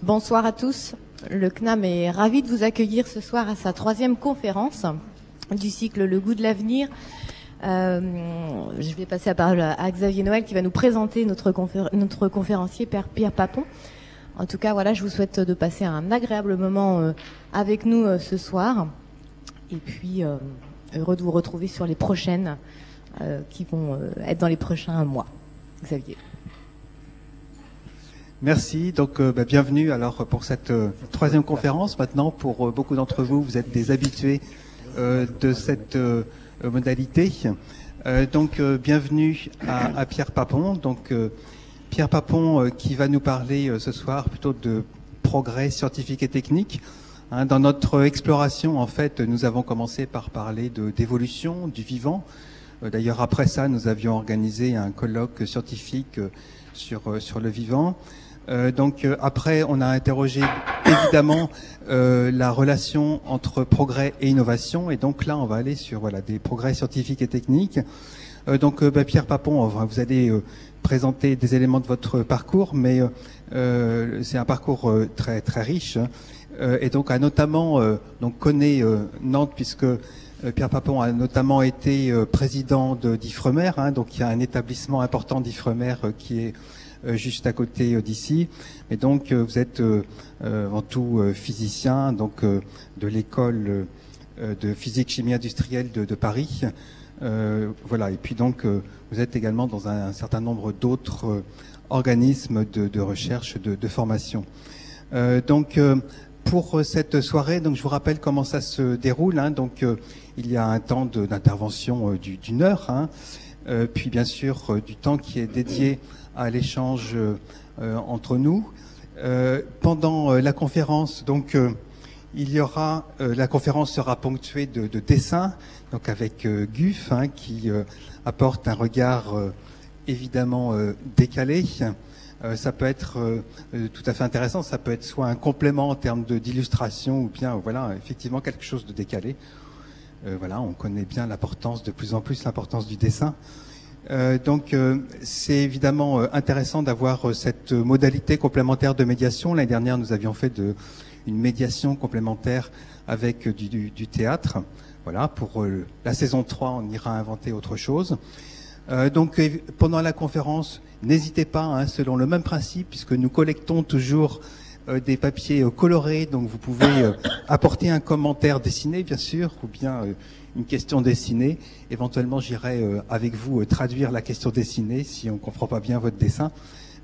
Bonsoir à tous. Le CNAM est ravi de vous accueillir ce soir à sa 3e conférence du cycle Le goût de l'avenir. Je vais passer la parole à Xavier Noël qui va nous présenter notre conférencier Pierre Papon. En tout cas, voilà, je vous souhaite de passer un agréable moment avec nous ce soir. Et puis, heureux de vous retrouver sur les prochaines qui vont être dans les prochains mois. Xavier. Merci. Donc, bienvenue alors pour cette 3e conférence. Maintenant, pour beaucoup d'entre vous, vous êtes des habitués de cette modalité. Bienvenue à Pierre Papon. Donc, Pierre Papon qui va nous parler ce soir plutôt de progrès scientifique et technique. Dans notre exploration, en fait, nous avons commencé par parler d'évolution du vivant. D'ailleurs, après ça, nous avions organisé un colloque scientifique sur le vivant. Après, on a interrogé évidemment la relation entre progrès et innovation. Et donc là, on va aller sur des progrès scientifiques et techniques. Pierre Papon, vous allez présenter des éléments de votre parcours, mais c'est un parcours très très riche. Et donc a notamment connaît Nantes puisque Pierre Papon a notamment été président d'Ifremer, donc il y a un établissement important d'Ifremer qui est juste à côté d'ici. Et donc vous êtes avant tout physicien de l'école de physique chimie industrielle de Paris. Et puis vous êtes également dans un certain nombre d'autres organismes de recherche, de formation. Pour cette soirée, je vous rappelle comment ça se déroule. Il y a un temps d'intervention d'une heure, puis bien sûr du temps qui est dédié à l'échange entre nous. Pendant la conférence, il y aura la conférence sera ponctuée de dessins, avec Guf qui apporte un regard évidemment décalé. Ça peut être tout à fait intéressant, ça peut être soit un complément en termes d'illustration ou bien effectivement quelque chose de décalé. On connaît bien de plus en plus l'importance du dessin. C'est évidemment intéressant d'avoir cette modalité complémentaire de médiation. L'année dernière, nous avions fait une médiation complémentaire avec du théâtre. Pour la saison 3, on ira inventer autre chose. Pendant la conférence, n'hésitez pas, selon le même principe, puisque nous collectons toujours des papiers colorés, donc vous pouvez apporter un commentaire dessiné, bien sûr, ou bien une question dessinée. Éventuellement, j'irai avec vous traduire la question dessinée si on ne comprend pas bien votre dessin.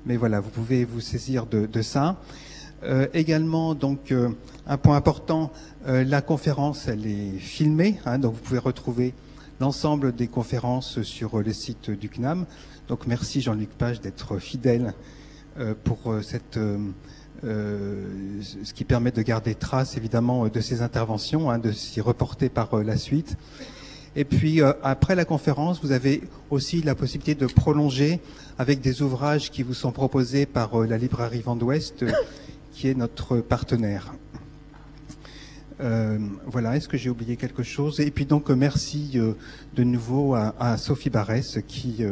Mais voilà, vous pouvez vous saisir de ça. Également, un point important, la conférence, elle est filmée, donc vous pouvez retrouver l'ensemble des conférences sur le site du CNAM. Donc merci Jean-Luc Page d'être fidèle pour ce qui permet de garder trace évidemment de ces interventions, de s'y reporter par la suite. Et puis après la conférence, vous avez aussi la possibilité de prolonger avec des ouvrages qui vous sont proposés par la librairie Vent d'Ouest, qui est notre partenaire. Est-ce que j'ai oublié quelque chose? Et puis merci de nouveau à Sophie Barès qui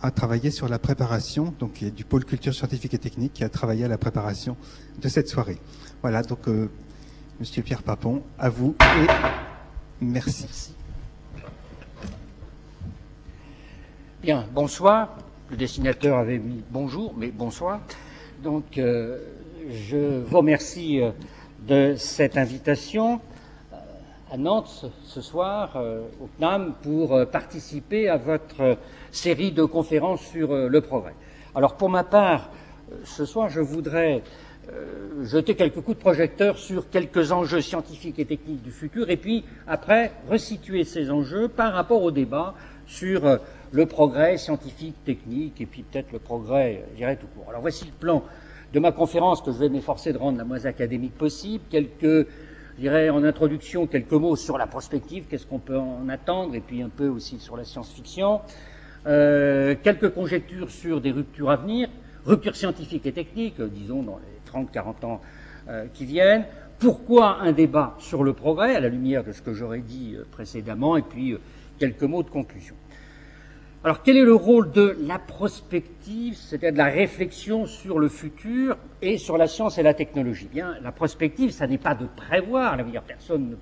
a travaillé sur la préparation, qui est du pôle culture scientifique et technique, qui a travaillé à la préparation de cette soirée. Monsieur Pierre Papon, à vous et merci. Bien, bonsoir. Le dessinateur avait mis bonjour, mais bonsoir. Je vous remercie de cette invitation à Nantes ce soir au CNAM pour participer à votre série de conférences sur le progrès. Alors pour ma part, ce soir je voudrais jeter quelques coups de projecteur sur quelques enjeux scientifiques et techniques du futur et puis après resituer ces enjeux par rapport au débat sur le progrès scientifique, technique et puis peut-être le progrès, je dirais, tout court. Alors voici le plan de ma conférence que je vais m'efforcer de rendre la moins académique possible. Je dirais en introduction quelques mots sur la prospective, qu'est-ce qu'on peut en attendre, et puis un peu aussi sur la science-fiction. Quelques conjectures sur des ruptures à venir, ruptures scientifiques et techniques, disons dans les 30-40 ans qui viennent. Pourquoi un débat sur le progrès, à la lumière de ce que j'aurais dit précédemment, et puis quelques mots de conclusion. Alors, quel est le rôle de la prospective, c'est-à-dire de la réflexion sur le futur et sur la science et la technologie? Bien, la prospective, ça n'est pas de prévoir l'avenir, personne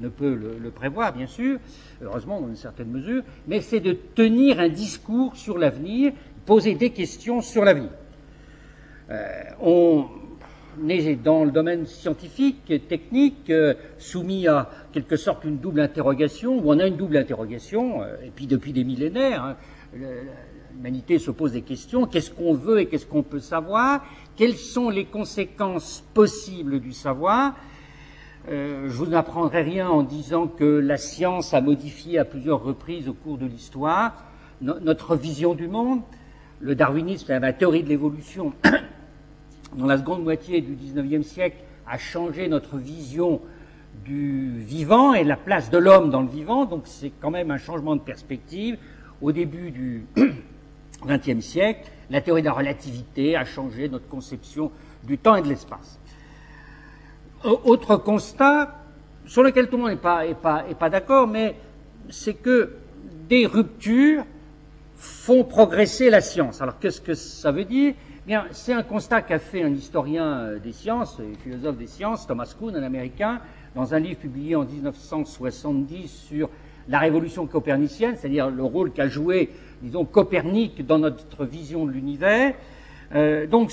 ne peut le prévoir, bien sûr, heureusement dans une certaine mesure, mais c'est de tenir un discours sur l'avenir, poser des questions sur l'avenir. On est dans le domaine scientifique et technique soumis à quelque sorte une double interrogation, où on a une double interrogation, et puis depuis des millénaires, hein, l'humanité se pose des questions, qu'est-ce qu'on veut et qu'est-ce qu'on peut savoir, quelles sont les conséquences possibles du savoir. Je vous n'apprendrai rien en disant que la science a modifié à plusieurs reprises au cours de l'histoire notre vision du monde. Le darwinisme, la théorie de l'évolution, dans la seconde moitié du XIXe siècle, a changé notre vision du vivant et la place de l'homme dans le vivant. Donc c'est quand même un changement de perspective. Au début du XXe siècle, la théorie de la relativité a changé notre conception du temps et de l'espace. Autre constat, sur lequel tout le monde n'est pas d'accord, mais c'est que des ruptures font progresser la science. Alors qu'est-ce que ça veut dire? Bien, c'est un constat qu'a fait un historien des sciences, et philosophe des sciences, Thomas Kuhn, un Américain, dans un livre publié en 1970 sur la révolution copernicienne, c'est-à-dire le rôle qu'a joué, disons, Copernic dans notre vision de l'univers. Donc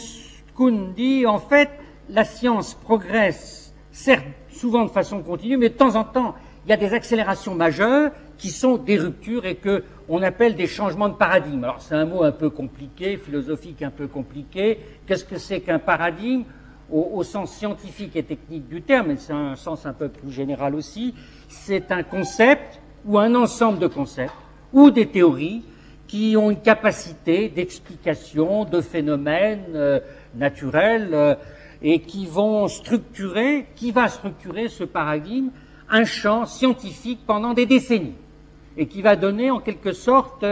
Kuhn dit, en fait, la science progresse, certes souvent de façon continue, mais de temps en temps, il y a des accélérations majeures qui sont des ruptures et que on appelle des changements de paradigme. Alors c'est un mot un peu compliqué, philosophique un peu compliqué. Qu'est-ce que c'est qu'un paradigme au sens scientifique et technique du terme, mais c'est un sens un peu plus général aussi. C'est un concept ou un ensemble de concepts ou des théories qui ont une capacité d'explication de phénomènes naturels et qui va structurer ce paradigme, un champ scientifique pendant des décennies, et qui va donner en quelque sorte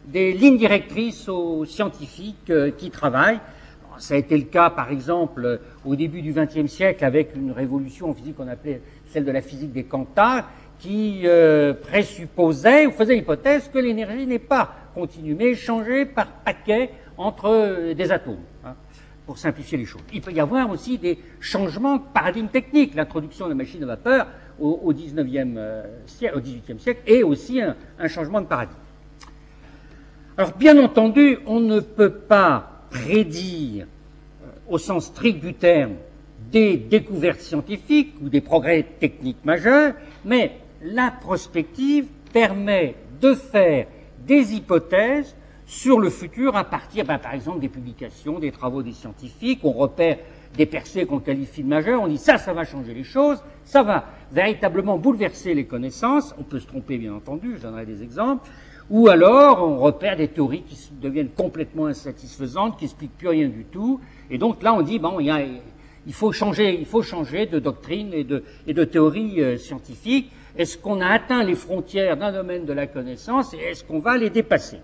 des lignes directrices aux scientifiques qui travaillent. Alors, ça a été le cas, par exemple, au début du XXe siècle, avec une révolution en physique qu'on appelait celle de la physique des quantas, qui présupposait ou faisait l'hypothèse que l'énergie n'est pas continue, mais échangée par paquets entre des atomes, hein, pour simplifier les choses. Il peut y avoir aussi des changements de paradigme technique, l'introduction de la machine à vapeur au XIXe siècle, et aussi un changement de paradigme. Alors, bien entendu, on ne peut pas prédire, au sens strict du terme, des découvertes scientifiques ou des progrès techniques majeurs, mais la prospective permet de faire des hypothèses sur le futur à partir, par exemple, des publications, des travaux des scientifiques. On repère des percées qu'on qualifie de majeures, on dit ça va changer les choses, ça va véritablement bouleverser les connaissances. On peut se tromper, bien entendu, je donnerai des exemples. Ou alors, on repère des théories qui deviennent complètement insatisfaisantes, qui n'expliquent plus rien du tout. Et donc là, on dit, bon, il faut changer de doctrine et de théorie scientifique. Est-ce qu'on a atteint les frontières d'un domaine de la connaissance et est-ce qu'on va les dépasser?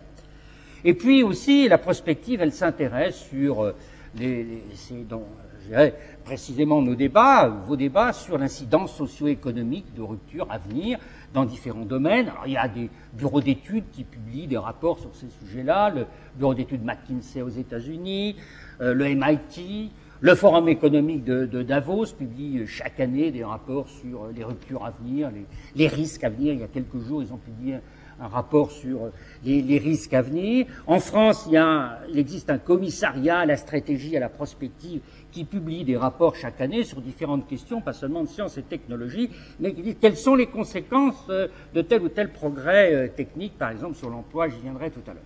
Et puis aussi, la prospective, elle s'intéresse sur c'est dans, je dirais, précisément vos débats sur l'incidence socio-économique de rupture à venir dans différents domaines. Alors, il y a des bureaux d'études qui publient des rapports sur ces sujets-là, le bureau d'études McKinsey aux États-Unis, le MIT, le Forum économique de Davos publie chaque année des rapports sur les ruptures à venir, les risques à venir. Il y a quelques jours, ils ont publié un rapport sur les risques à venir. En France, il existe un commissariat à la stratégie, à la prospective, qui publie des rapports chaque année sur différentes questions, pas seulement de sciences et technologies, mais qui dit quelles sont les conséquences de tel ou tel progrès technique, par exemple sur l'emploi, j'y viendrai tout à l'heure.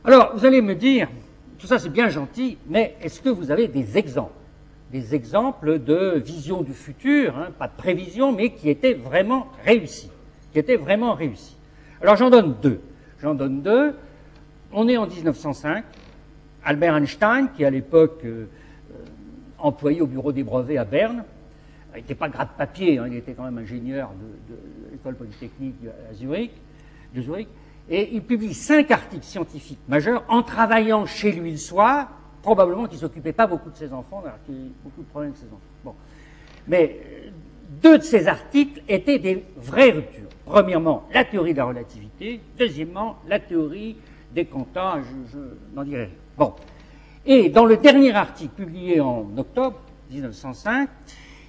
Alors, vous allez me dire, tout ça c'est bien gentil, mais est-ce que vous avez des exemples de vision du futur, hein, pas de prévision, mais qui étaient vraiment réussis, Alors j'en donne deux. On est en 1905. Albert Einstein, qui à l'époque employé au bureau des brevets à Berne, il n'était pas gratte-papier, hein, il était quand même ingénieur de l'école polytechnique de Zurich, et il publie 5 articles scientifiques majeurs en travaillant chez lui le soir, probablement qu'il ne s'occupait pas beaucoup de ses enfants, alors qu'il a eu beaucoup de problèmes avec ses enfants. Bon. Mais Deux de ces articles étaient des vraies ruptures. Premièrement, la théorie de la relativité. Deuxièmement, la théorie des quanta. Je n'en dirai rien. Bon. Et dans le dernier article publié en octobre 1905,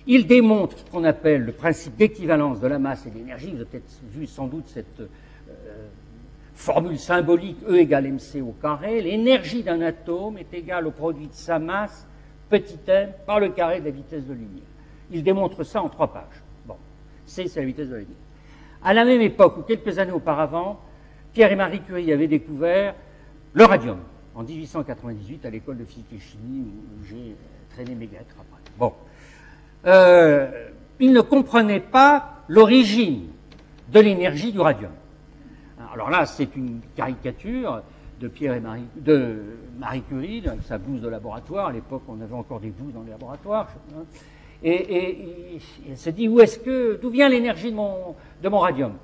il démontre ce qu'on appelle le principe d'équivalence de la masse et de l'énergie. Vous avez peut-être vu sans doute cette formule symbolique E égale mc au carré. L'énergie d'un atome est égale au produit de sa masse, petit m, par le carré de la vitesse de lumière. Il démontre ça en 3 pages. Bon, c'est la vitesse de la lumière. À la même époque, ou quelques années auparavant, Pierre et Marie Curie avaient découvert le radium, en 1898, à l'école de physique et chimie, où j'ai traîné mes guêtres après. Bon. Ils ne comprenaient pas l'origine de l'énergie du radium. Alors là, c'est une caricature de Marie Curie, avec sa blouse de laboratoire. À l'époque, on avait encore des blouses dans les laboratoires. Et elle se dit, d'où vient l'énergie de mon radium?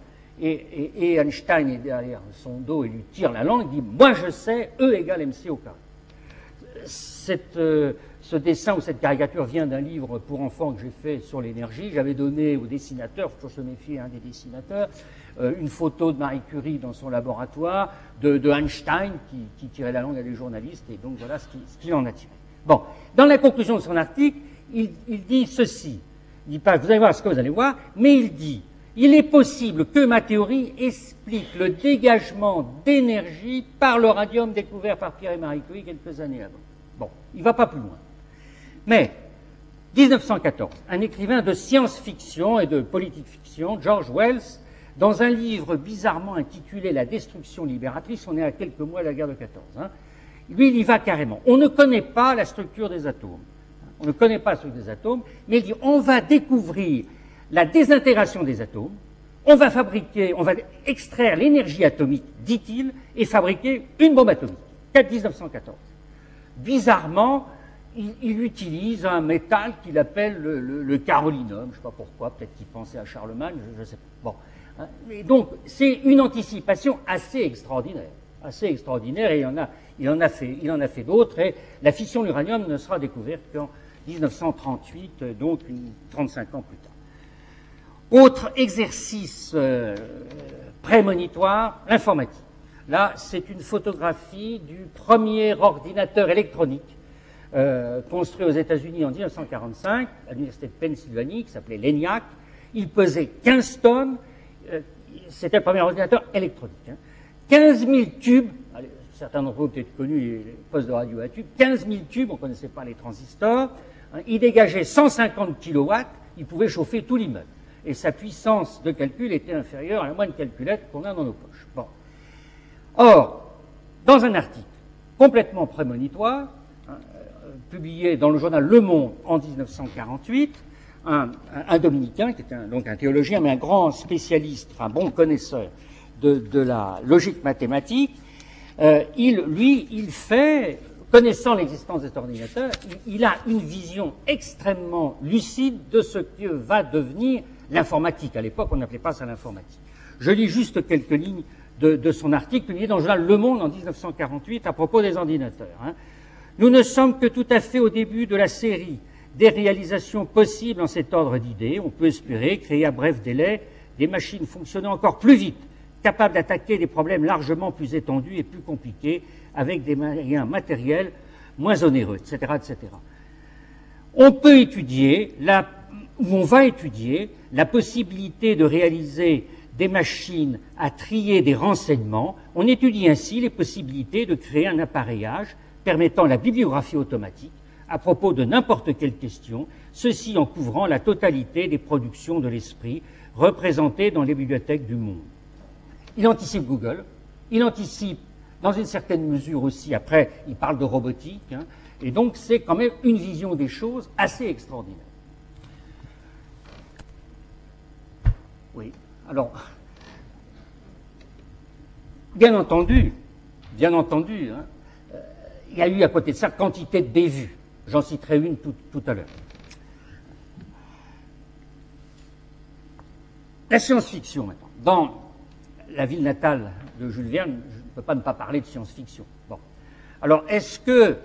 Et Einstein est derrière son dos et lui tire la langue, il dit, moi je sais, E égale mc au carré. Ce dessin ou cette caricature vient d'un livre pour enfants que j'ai fait sur l'énergie. J'avais donné au dessinateur, il faut toujours se méfier des dessinateurs, une photo de Marie Curie dans son laboratoire, de Einstein qui tirait la langue à des journalistes, et donc voilà ce qu'il en a tiré. Bon, dans la conclusion de son article, il dit ceci. Il dit pas, vous allez voir ce que vous allez voir, mais il dit, il est possible que ma théorie explique le dégagement d'énergie par le radium découvert par Pierre et Marie Curie quelques années avant. Bon, il ne va pas plus loin. Mais, 1914, un écrivain de science-fiction et de politique-fiction, George Wells, dans un livre bizarrement intitulé « La destruction libératrice », on est à quelques mois de la guerre de 14, lui, il y va carrément. On ne connaît pas la structure des atomes. On ne connaît pas la structure des atomes, mais il dit on va découvrir la désintégration des atomes, on va extraire l'énergie atomique, dit-il, et fabriquer une bombe atomique. 1914. Bizarrement, il utilise un métal qu'il appelle le carolinum, je ne sais pas pourquoi, peut-être qu'il pensait à Charlemagne, je ne sais pas. Bon. Et donc, c'est une anticipation assez extraordinaire, et il en a fait d'autres, et la fission de l'uranium ne sera découverte qu'en 1938, donc 35 ans plus tard. Autre exercice prémonitoire, l'informatique. Là, c'est une photographie du premier ordinateur électronique construit aux États-Unis en 1945 à l'université de Pennsylvanie, qui s'appelait l'ENIAC. Il pesait 15 tonnes. C'était le premier ordinateur électronique. 15 000 tubes. Certains d'entre vous ont peut-être connu les postes de radio à tubes. 15 000 tubes, on ne connaissait pas les transistors. Il dégageait 150 kilowatts. Il pouvait chauffer tout l'immeuble. Et sa puissance de calcul était inférieure à la moindre calculette qu'on a dans nos poches. Bon. Or, dans un article complètement prémonitoire, publié dans le journal Le Monde en 1948, un dominicain, qui était donc un théologien, mais un grand spécialiste, enfin bon connaisseur de la logique mathématique, il fait, connaissant l'existence des ordinateurs, il a une vision extrêmement lucide de ce que va devenir l'informatique. À l'époque, on n'appelait pas ça l'informatique. Je lis juste quelques lignes de son article publié dans le journal Le Monde en 1948 à propos des ordinateurs. Nous ne sommes que tout à fait au début de la série des réalisations possibles en cet ordre d'idées. On peut espérer créer à bref délai des machines fonctionnant encore plus vite, capables d'attaquer des problèmes largement plus étendus et plus compliqués avec des moyens matériels moins onéreux, etc., etc. On peut étudier, on va étudier la possibilité de réaliser des machines à trier des renseignements. On étudie ainsi les possibilités de créer un appareillage permettant la bibliographie automatique à propos de n'importe quelle question, ceci en couvrant la totalité des productions de l'esprit représentées dans les bibliothèques du monde. Il anticipe Google, il anticipe dans une certaine mesure aussi, après il parle de robotique, et donc c'est quand même une vision des choses assez extraordinaire. Oui, alors, bien entendu, il y a eu à côté de ça quantité de bévues. J'en citerai une tout à l'heure. La science-fiction maintenant. Dans la ville natale de Jules Verne, je ne peux pas ne pas parler de science-fiction. Bon. Alors, est-ce que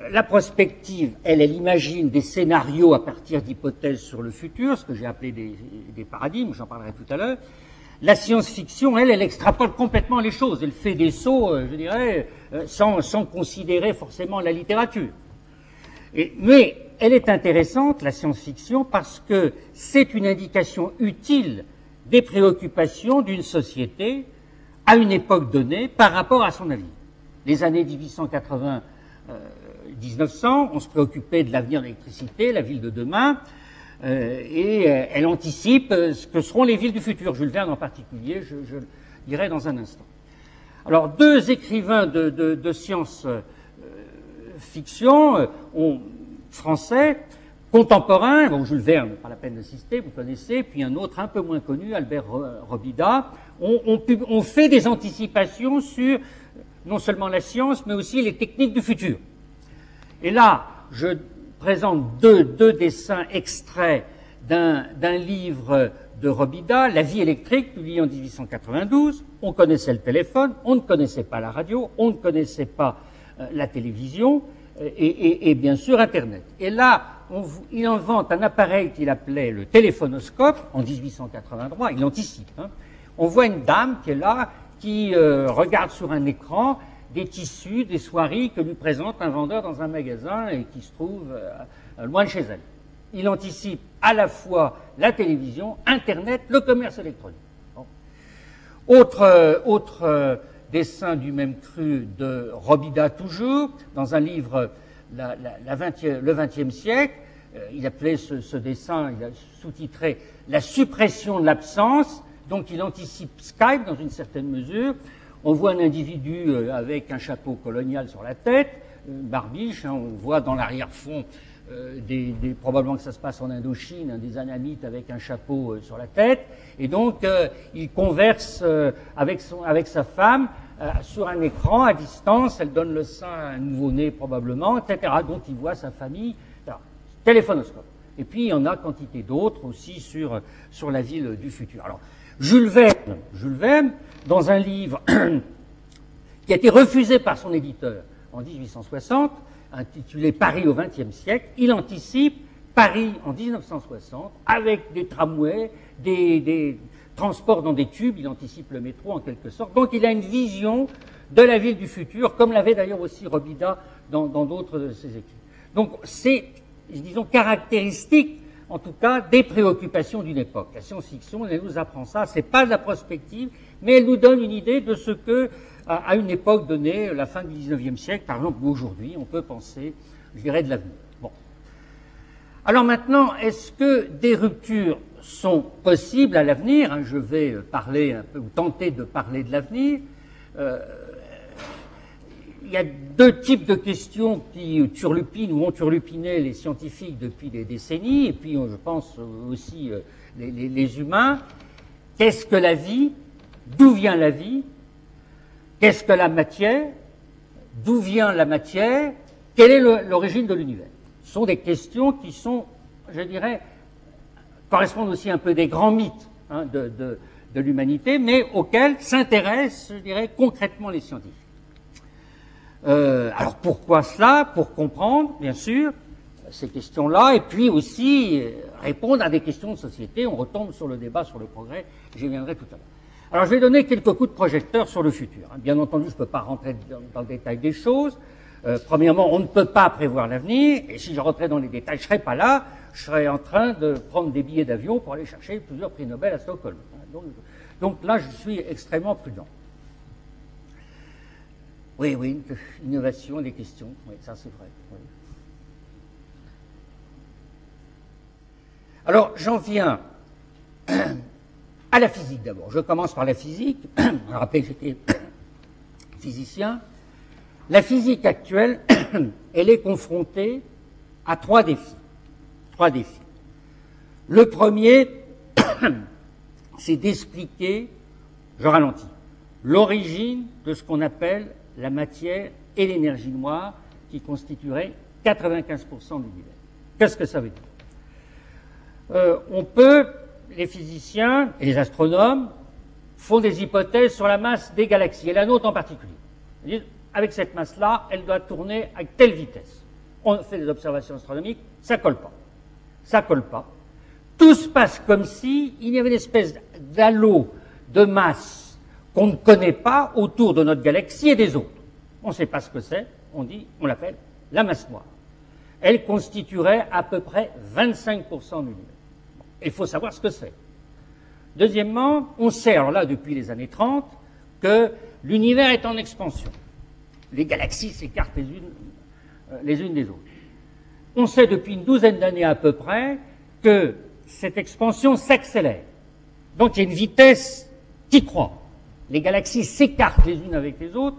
la prospective, elle imagine des scénarios à partir d'hypothèses sur le futur, ce que j'ai appelé des paradigmes, j'en parlerai tout à l'heure. La science-fiction, elle extrapole complètement les choses. Elle fait des sauts, je dirais, sans considérer forcément la littérature. Mais elle est intéressante, la science-fiction, parce que c'est une indication utile des préoccupations d'une société à une époque donnée par rapport à son avenir. Les années 1880, 1900, on se préoccupait de l'avenir de l'électricité, la ville de demain, et elle anticipe ce que seront les villes du futur. Jules Verne en particulier, je le dirai dans un instant. Alors, deux écrivains de science-fiction français, contemporains, bon, Jules Verne, pas la peine de citer, vous connaissez, puis un autre un peu moins connu, Albert Robida, ont fait des anticipations sur non seulement la science, mais aussi les techniques du futur. Et là, je présente deux dessins extraits d'un livre de Robida, La vie électrique, publié en 1892. On connaissait le téléphone, on ne connaissait pas la radio, on ne connaissait pas la télévision et bien sûr Internet. Et là, il invente un appareil qu'il appelait le téléphonoscope en 1883, il anticipe. Hein. On voit une dame qui est là, qui regarde sur un écran des tissus, des soieries que lui présente un vendeur dans un magasin et qui se trouve loin de chez elle. Il anticipe à la fois la télévision, Internet, le commerce électronique. Bon. Autre dessin du même cru de Robida toujours, dans un livre le XXe siècle, il appelait ce dessin, il a sous-titré « La suppression de l'absence », donc il anticipe Skype dans une certaine mesure. On voit un individu avec un chapeau colonial sur la tête, barbiche, hein, on voit dans l'arrière-fond probablement que ça se passe en Indochine, des anamites avec un chapeau sur la tête, et donc il converse avec sa femme sur un écran à distance, elle donne le sein à un nouveau-né probablement, etc. Donc il voit sa famille, téléphonoscope. Et puis il y en a quantité d'autres aussi sur la ville du futur. Alors Jules Verne, dans un livre qui a été refusé par son éditeur en 1860, intitulé Paris au XXe siècle, il anticipe Paris en 1960 avec des tramways, des transports dans des tubes, il anticipe le métro en quelque sorte. Donc il a une vision de la ville du futur, comme l'avait d'ailleurs aussi Robida dans d'autres de ses écrits. Donc c'est, disons, caractéristique en tout cas, des préoccupations d'une époque. La science-fiction, elle nous apprend ça. C'est pas de la prospective, mais elle nous donne une idée de ce que, à une époque donnée, la fin du XIXe siècle, par exemple, aujourd'hui, on peut penser, je dirais, de l'avenir. Bon. Alors maintenant, est-ce que des ruptures sont possibles à l'avenir? Je vais parler un peu, ou tenter de parler de l'avenir. Il y a deux types de questions qui turlupinent ou ont turlupiné les scientifiques depuis des décennies, et puis je pense aussi les humains. Qu'est-ce que la vie? D'où vient la vie? Qu'est-ce que la matière? D'où vient la matière? Quelle est l'origine de l'univers? Ce sont des questions qui sont, je dirais, correspondent aussi un peu des grands mythes hein, de l'humanité, mais auxquels s'intéressent, je dirais, concrètement les scientifiques. Alors pourquoi cela? Pour comprendre, bien sûr, ces questions-là, et puis aussi répondre à des questions de société. On retombe sur le débat sur le progrès, j'y viendrai tout à l'heure. Alors je vais donner quelques coups de projecteur sur le futur. Bien entendu, je ne peux pas rentrer dans le détail des choses. Premièrement, on ne peut pas prévoir l'avenir, et si je rentrais dans les détails, je ne serais pas là, je serais en train de prendre des billets d'avion pour aller chercher plusieurs prix Nobel à Stockholm. Donc là, je suis extrêmement prudent. Oui, innovation, des questions, oui, ça c'est vrai. Oui. Alors, j'en viens à la physique d'abord. Je commence par la physique. Je rappelle que j'étais physicien. La physique actuelle, elle est confrontée à trois défis. Le premier, c'est d'expliquer, je ralentis, l'origine de ce qu'on appelle la matière et l'énergie noire qui constitueraient 95% de l'univers. Qu'est-ce que ça veut dire? Les physiciens et les astronomes font des hypothèses sur la masse des galaxies, et la nôtre en particulier. Ils disent, avec cette masse-là, elle doit tourner à telle vitesse. on fait des observations astronomiques, ça colle pas. Ça colle pas. Tout se passe comme si il y avait une espèce d'halo de masse qu'on ne connaît pas autour de notre galaxie et des autres. On ne sait pas ce que c'est, on l'appelle la masse noire. Elle constituerait à peu près 25% de l'univers. Il faut savoir ce que c'est. Deuxièmement, on sait, alors là, depuis les années 30, que l'univers est en expansion. Les galaxies s'écartent les unes des autres. On sait depuis une douzaine d'années à peu près que cette expansion s'accélère. Donc il y a une vitesse qui croît. Les galaxies s'écartent les unes avec des autres,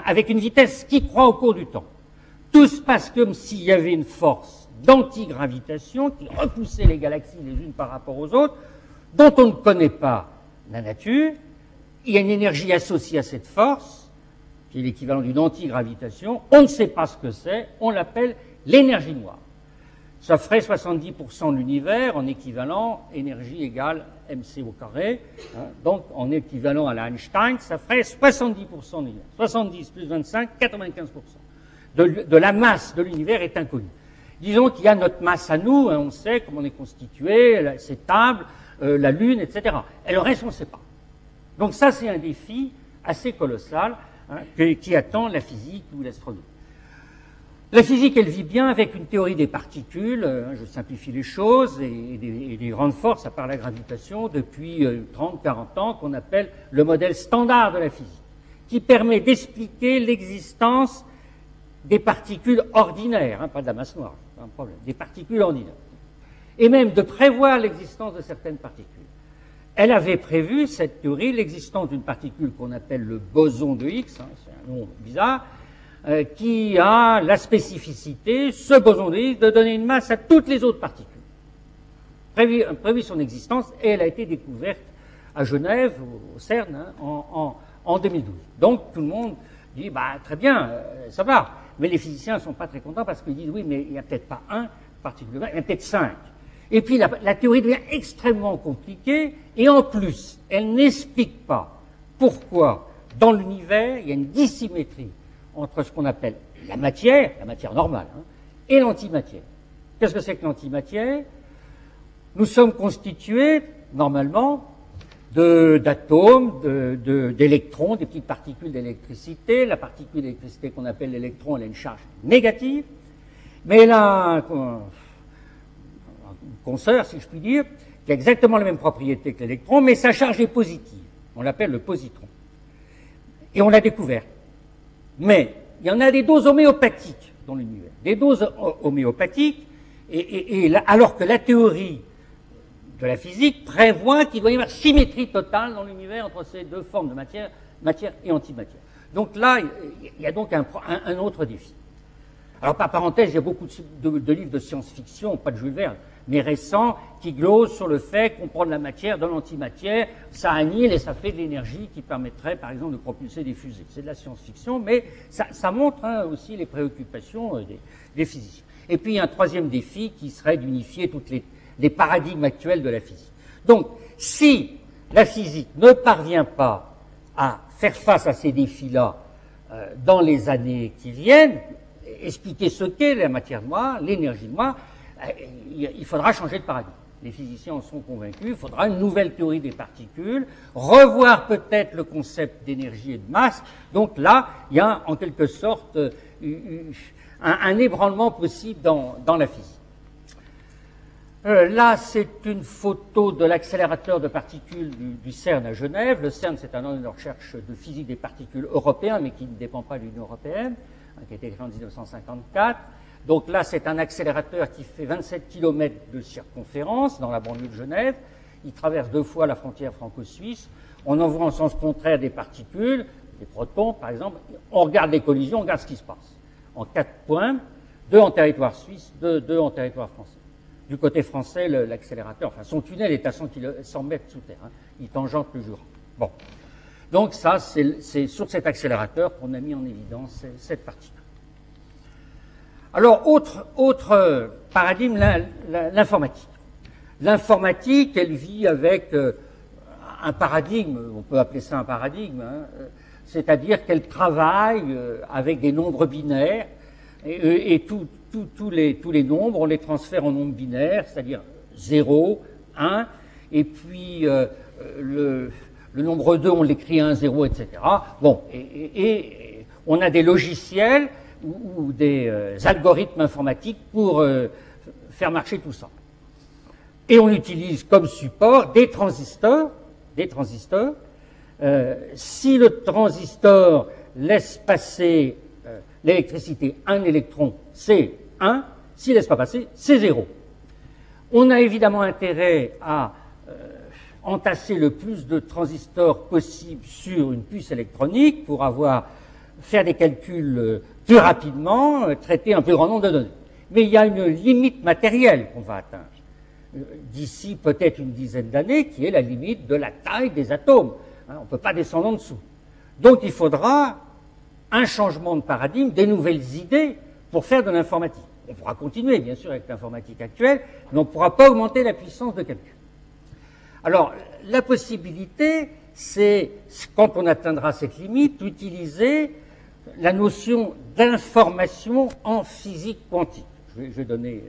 avec une vitesse qui croît au cours du temps. Tout se passe comme s'il y avait une force d'antigravitation qui repoussait les galaxies les unes par rapport aux autres, dont on ne connaît pas la nature. Il y a une énergie associée à cette force, qui est l'équivalent d'une antigravitation. On ne sait pas ce que c'est, on l'appelle l'énergie noire. Ça ferait 70% de l'univers en équivalent énergie égale mc au carré. Donc, en équivalent à la Einstein, ça ferait 70% de l'univers. 70 plus 25, 95%. De la masse de l'univers est inconnue. Disons qu'il y a notre masse à nous, on sait comment on est constitué, c'est stable, la Lune, etc. Et le reste, on ne sait pas. Donc ça, c'est un défi assez colossal qui attend la physique ou l'astronomie. La physique, elle vit bien avec une théorie des particules, je simplifie les choses, et des grandes forces, à part la gravitation, depuis 30-40 ans, qu'on appelle le modèle standard de la physique, qui permet d'expliquer l'existence des particules ordinaires, pas de la masse noire, c'est pas un problème, des particules ordinaires, et même de prévoir l'existence de certaines particules. Elle avait prévu, cette théorie, l'existence d'une particule qu'on appelle le boson de Higgs, c'est un nom bizarre, qui a la spécificité, ce boson de Higgs, de donner une masse à toutes les autres particules. Prévu son existence, et elle a été découverte à Genève, au CERN, en 2012. Donc tout le monde dit, très bien, ça va. Mais les physiciens ne sont pas très contents parce qu'ils disent, oui, mais il n'y a peut-être pas un particulier, il y a peut-être 5. Et puis la théorie devient extrêmement compliquée, et en plus, elle n'explique pas pourquoi, dans l'univers, il y a une dissymétrie entre ce qu'on appelle la matière normale, et l'antimatière. Qu'est-ce que c'est que l'antimatière? Nous sommes constitués, normalement, d'atomes, d'électrons, des petites particules d'électricité. La particule d'électricité qu'on appelle l'électron, elle a une charge négative, mais elle a un consoeur, si je puis dire, qui a exactement la même propriété que l'électron, mais sa charge est positive. On l'appelle le positron. Et on l'a découvert. Mais il y en a des doses homéopathiques dans l'univers. Des doses homéopathiques, alors que la théorie de la physique prévoit qu'il doit y avoir symétrie totale dans l'univers entre ces deux formes de matière et antimatière. Donc là, il y a donc un autre défi. Alors, par parenthèse, il y a beaucoup de livres de science-fiction, pas de Jules Verne, mais récents, qui glosent sur le fait qu'on prend de la matière, de l'antimatière, ça annihile et ça fait de l'énergie qui permettrait, par exemple, de propulser des fusées. C'est de la science-fiction, mais ça montre aussi les préoccupations des physiciens. Et puis, il y a un troisième défi qui serait d'unifier toutes les paradigmes actuels de la physique. Donc, si la physique ne parvient pas à faire face à ces défis-là dans les années qui viennent, expliquer ce qu'est la matière noire, l'énergie noire, il faudra changer de paradigme. Les physiciens en sont convaincus, il faudra une nouvelle théorie des particules, revoir peut-être le concept d'énergie et de masse. Donc là, il y a en quelque sorte un ébranlement possible dans la physique. Là, c'est une photo de l'accélérateur de particules du CERN à Genève. Le CERN, c'est un organisme de recherche de physique des particules européen, mais qui ne dépend pas de l'Union européenne, qui a été créé en 1954. Donc là, c'est un accélérateur qui fait 27 km de circonférence dans la banlieue de Genève. Il traverse 2 fois la frontière franco-suisse. On envoie en sens contraire des particules, des protons par exemple. On regarde les collisions, on regarde ce qui se passe. En 4 points, 2 en territoire suisse, 2 en territoire français. Du côté français, l'accélérateur, enfin son tunnel est à 100 mètres sous terre. Il tangente le Jura. Bon. Donc ça, c'est sur cet accélérateur qu'on a mis en évidence cette particule. Alors, autre paradigme, l'informatique. L'informatique, elle vit avec un paradigme, on peut appeler ça un paradigme, c'est-à-dire qu'elle travaille avec des nombres binaires, Et tous les nombres, on les transfère en nombres binaires, c'est-à-dire 0, 1, et puis le nombre 2, on l'écrit 1, 0, etc. Bon, et on a des logiciels ou des algorithmes informatiques pour faire marcher tout ça. Et on utilise comme support des transistors. Si le transistor laisse passer l'électricité, un électron, c'est 1. S'il ne laisse pas passer, c'est 0. On a évidemment intérêt à entasser le plus de transistors possible sur une puce électronique pour faire des calculs plus rapidement, traiter un plus grand nombre de données. Mais il y a une limite matérielle qu'on va atteindre d'ici peut-être une dizaine d'années, qui est la limite de la taille des atomes. On ne peut pas descendre en dessous. Donc il faudra un changement de paradigme, des nouvelles idées pour faire de l'informatique. On pourra continuer, bien sûr, avec l'informatique actuelle, mais on ne pourra pas augmenter la puissance de calcul. Alors, la possibilité, c'est, quand on atteindra cette limite, d'utiliser la notion d'information en physique quantique. Je vais donner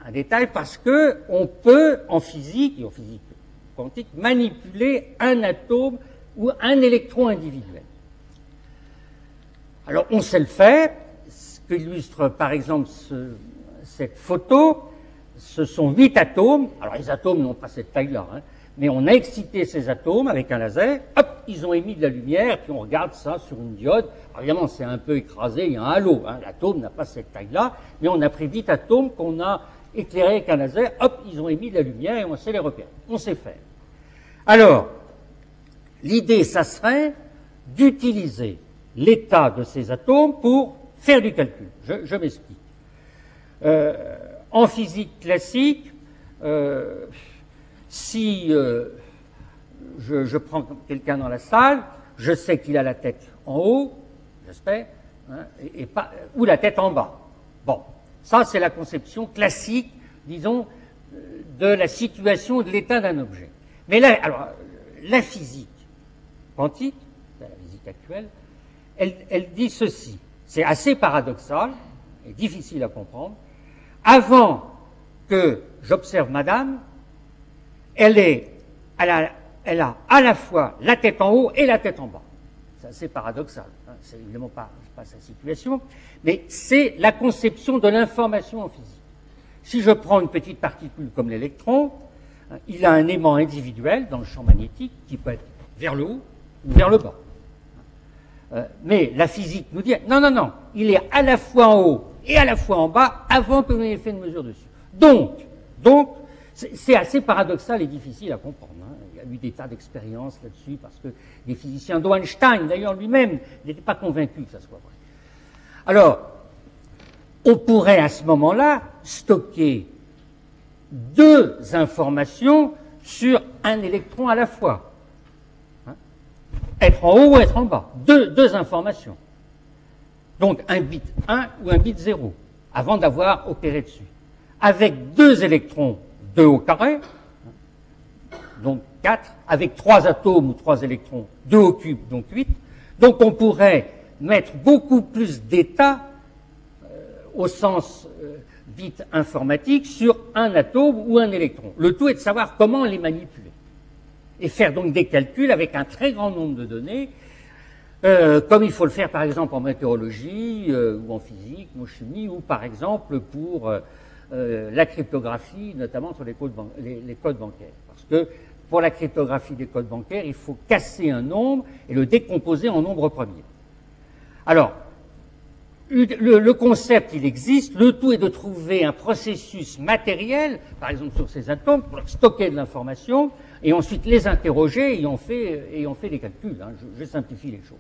un détail parce que on peut, en physique et en physique quantique, manipuler un atome ou un électron individuel. Alors, on sait le faire. Ce qu'illustre, par exemple, cette photo, ce sont 8 atomes. Alors, les atomes n'ont pas cette taille-là, mais on a excité ces atomes avec un laser. Hop, ils ont émis de la lumière, puis on regarde ça sur une diode. Alors, évidemment, c'est un peu écrasé, il y a un halo. L'atome n'a pas cette taille-là, mais on a pris 8 atomes qu'on a éclairés avec un laser. Hop, ils ont émis de la lumière et on sait les repérer. On sait faire. Alors, l'idée, ça serait d'utiliser l'état de ces atomes pour faire du calcul. Je m'explique. En physique classique, si je prends quelqu'un dans la salle, je sais qu'il a la tête en haut, j'espère, ou la tête en bas. Bon, ça c'est la conception classique, disons, de la situation, de l'état d'un objet. Mais là, alors, la physique quantique, la physique actuelle, elle dit ceci. C'est assez paradoxal et difficile à comprendre. Avant que j'observe madame, elle a à la fois la tête en haut et la tête en bas. C'est assez paradoxal. C'est évidemment pas sa situation, mais c'est la conception de l'information en physique. Si je prends une petite particule comme l'électron, il a un aimant individuel dans le champ magnétique qui peut être vers le haut ou vers le bas. Mais la physique nous dit non, il est à la fois en haut et à la fois en bas avant que vous n'ayez fait une mesure dessus. Donc, c'est assez paradoxal et difficile à comprendre. Il y a eu des tas d'expériences là-dessus parce que des physiciens, dont Einstein d'ailleurs lui-même, n'était pas convaincu que ça soit vrai. Alors, on pourrait à ce moment-là stocker 2 informations sur un électron à la fois. Être en haut ou être en bas. Deux informations. Donc un bit 1 ou un bit 0, avant d'avoir opéré dessus. Avec 2 électrons, 2 au carré, donc 4, avec 3 atomes ou 3 électrons, 2 au cube, donc 8. Donc on pourrait mettre beaucoup plus d'états, au sens bit informatique, sur un atome ou un électron. Le tout est de savoir comment les manipuler. Et faire donc des calculs avec un très grand nombre de données, comme il faut le faire par exemple en météorologie, ou en physique, ou en chimie, ou par exemple pour la cryptographie, notamment sur les codes bancaires. Parce que pour la cryptographie des codes bancaires, il faut casser un nombre et le décomposer en nombres premiers. Alors, le concept, il existe, le tout est de trouver un processus matériel, par exemple sur ces atomes, pour stocker de l'information, et ensuite les interroger, et on fait des calculs. Je simplifie les choses.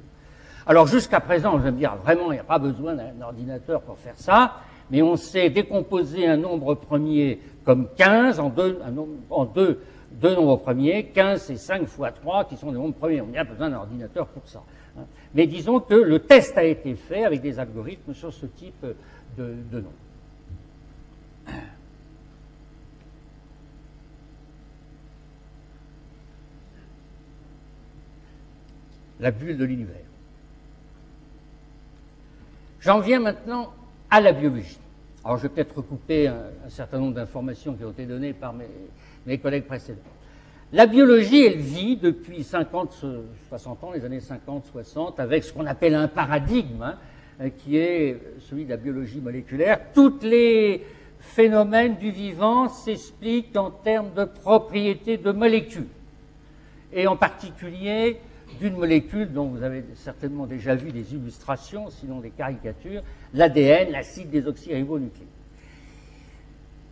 Alors jusqu'à présent, je vais me dire, vraiment, il n'y a pas besoin d'un ordinateur pour faire ça, mais on sait décomposer un nombre premier comme 15 en deux nombres premiers. 15, c'est 5 fois 3 qui sont des nombres premiers. On n'a pas besoin d'un ordinateur pour ça. Mais disons que le test a été fait avec des algorithmes sur ce type de nom. La bulle de l'univers. J'en viens maintenant à la biologie. Alors je vais peut-être recouper un certain nombre d'informations qui ont été données par mes collègues précédents. La biologie, elle vit depuis 50, 60 ans, les années 50, 60, avec ce qu'on appelle un paradigme, qui est celui de la biologie moléculaire. Tous les phénomènes du vivant s'expliquent en termes de propriétés de molécules, et en particulier d'une molécule dont vous avez certainement déjà vu des illustrations, sinon des caricatures, l'ADN, l'acide désoxyribonucléique.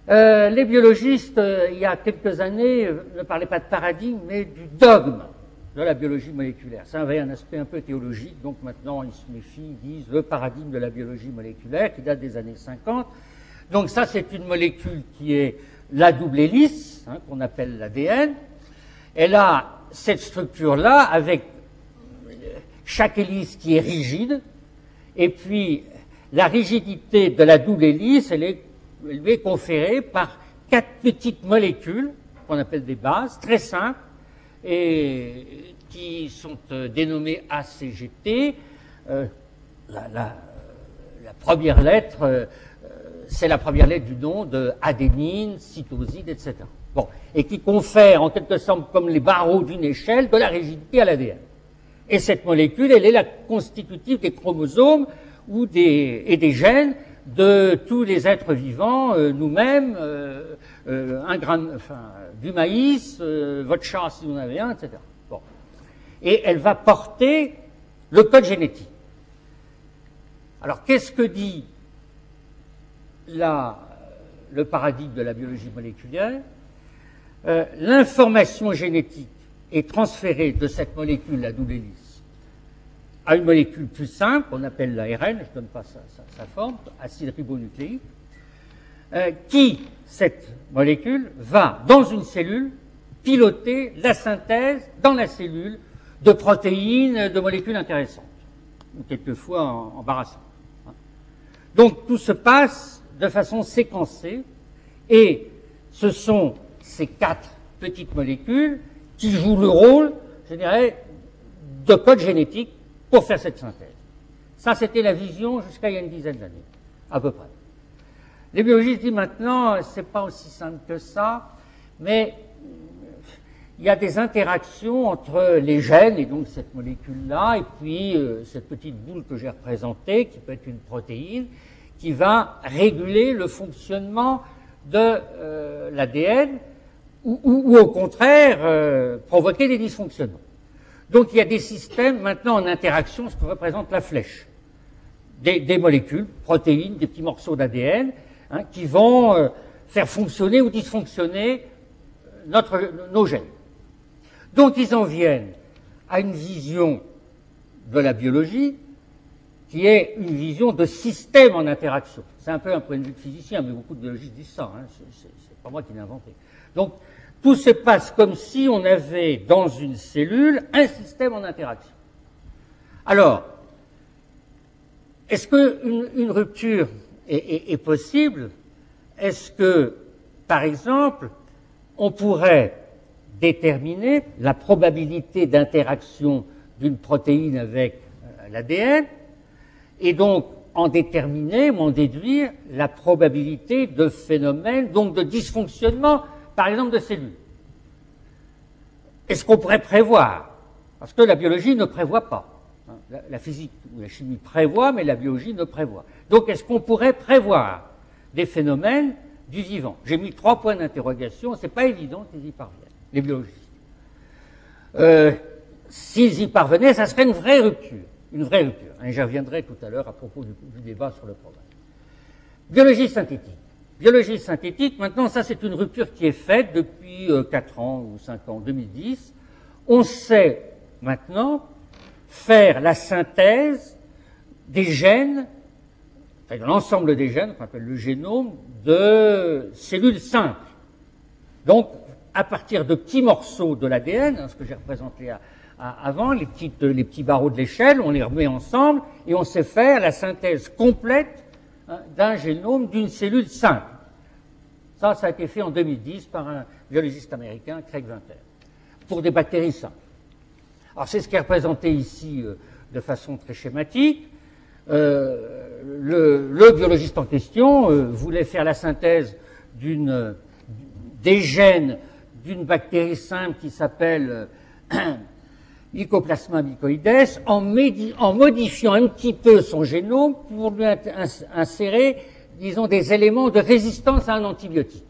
Les biologistes, il y a quelques années, ne parlaient pas de paradigme, mais du dogme de la biologie moléculaire. Ça avait un aspect un peu théologique, donc maintenant ils se méfient, ils disent le paradigme de la biologie moléculaire, qui date des années 50. Donc ça, c'est une molécule qui est la double hélice, qu'on appelle l'ADN. Elle a cette structure-là, avec chaque hélice qui est rigide, et puis la rigidité de la double hélice, elle lui est conférée par 4 petites molécules, qu'on appelle des bases, très simples, et qui sont dénommées ACGT. La première lettre, c'est la première lettre du nom de adénine, cytosine, etc. Bon, et qui confère, en quelque sorte, comme les barreaux d'une échelle, de la rigidité à l'ADN. Et cette molécule, elle est la constitutive des chromosomes et des gènes de tous les êtres vivants, nous-mêmes, du maïs, votre chat si vous en avez un, etc. Bon. Et elle va porter le code génétique. Alors, qu'est-ce que dit le paradigme de la biologie moléculaire? L'information génétique est transférée de cette molécule, la double hélice, à une molécule plus simple, qu'on appelle l'ARN, je ne donne pas sa forme, acide ribonucléique, qui, cette molécule, va, dans une cellule, piloter la synthèse dans la cellule de protéines, de molécules intéressantes, ou quelquefois embarrassantes. Donc tout se passe de façon séquencée, et ce sont ces 4 petites molécules qui jouent le rôle, je dirais, de code génétique pour faire cette synthèse. Ça, c'était la vision jusqu'à il y a une dizaine d'années, à peu près. Les biologistes disent maintenant, c'est pas aussi simple que ça, mais il y a des interactions entre les gènes, et donc cette molécule-là, et puis cette petite boule que j'ai représentée, qui peut être une protéine, qui va réguler le fonctionnement de l'ADN, ou au contraire, provoquer des dysfonctionnements. Donc il y a des systèmes maintenant en interaction, ce que représente la flèche. Des molécules, protéines, des petits morceaux d'ADN, qui vont faire fonctionner ou dysfonctionner nos gènes. Donc ils en viennent à une vision de la biologie qui est une vision de système en interaction. C'est un peu un point de vue de physicien, mais beaucoup de biologistes disent ça, c'est pas moi qui l'ai inventé. Donc tout se passe comme si on avait dans une cellule un système en interaction. Alors, est-ce qu'une rupture est possible? Est-ce que, par exemple, on pourrait déterminer la probabilité d'interaction d'une protéine avec l'ADN et donc en déterminer ou en déduire la probabilité de phénomènes, donc de dysfonctionnement, par exemple de cellules? Est-ce qu'on pourrait prévoir? Parce que la biologie ne prévoit pas. La physique ou la chimie prévoit, mais la biologie ne prévoit. Donc est-ce qu'on pourrait prévoir des phénomènes du vivant? J'ai mis 3 points d'interrogation, c'est pas évident qu'ils y parviennent, les biologistes. S'ils y parvenaient, ça serait une vraie rupture. Une vraie rupture. Et j'y reviendrai tout à l'heure à propos du débat sur le programme. Biologie synthétique. Biologie synthétique, maintenant, ça c'est une rupture qui est faite depuis 4 ans ou 5 ans, 2010. On sait maintenant faire la synthèse des gènes, de l'ensemble des gènes, qu'on appelle le génome, de cellules simples. Donc, à partir de petits morceaux de l'ADN, ce que j'ai représenté avant, les petits barreaux de l'échelle, on les remet ensemble et on sait faire la synthèse complète d'un génome d'une cellule simple. Ça a été fait en 2010 par un biologiste américain, Craig Venter, pour des bactéries simples. Alors c'est ce qui est représenté ici de façon très schématique. le biologiste en question voulait faire la synthèse des gènes d'une bactérie simple qui s'appelle Mycoplasma mycoides en modifiant un petit peu son génome pour lui insérer, disons, des éléments de résistance à un antibiotique.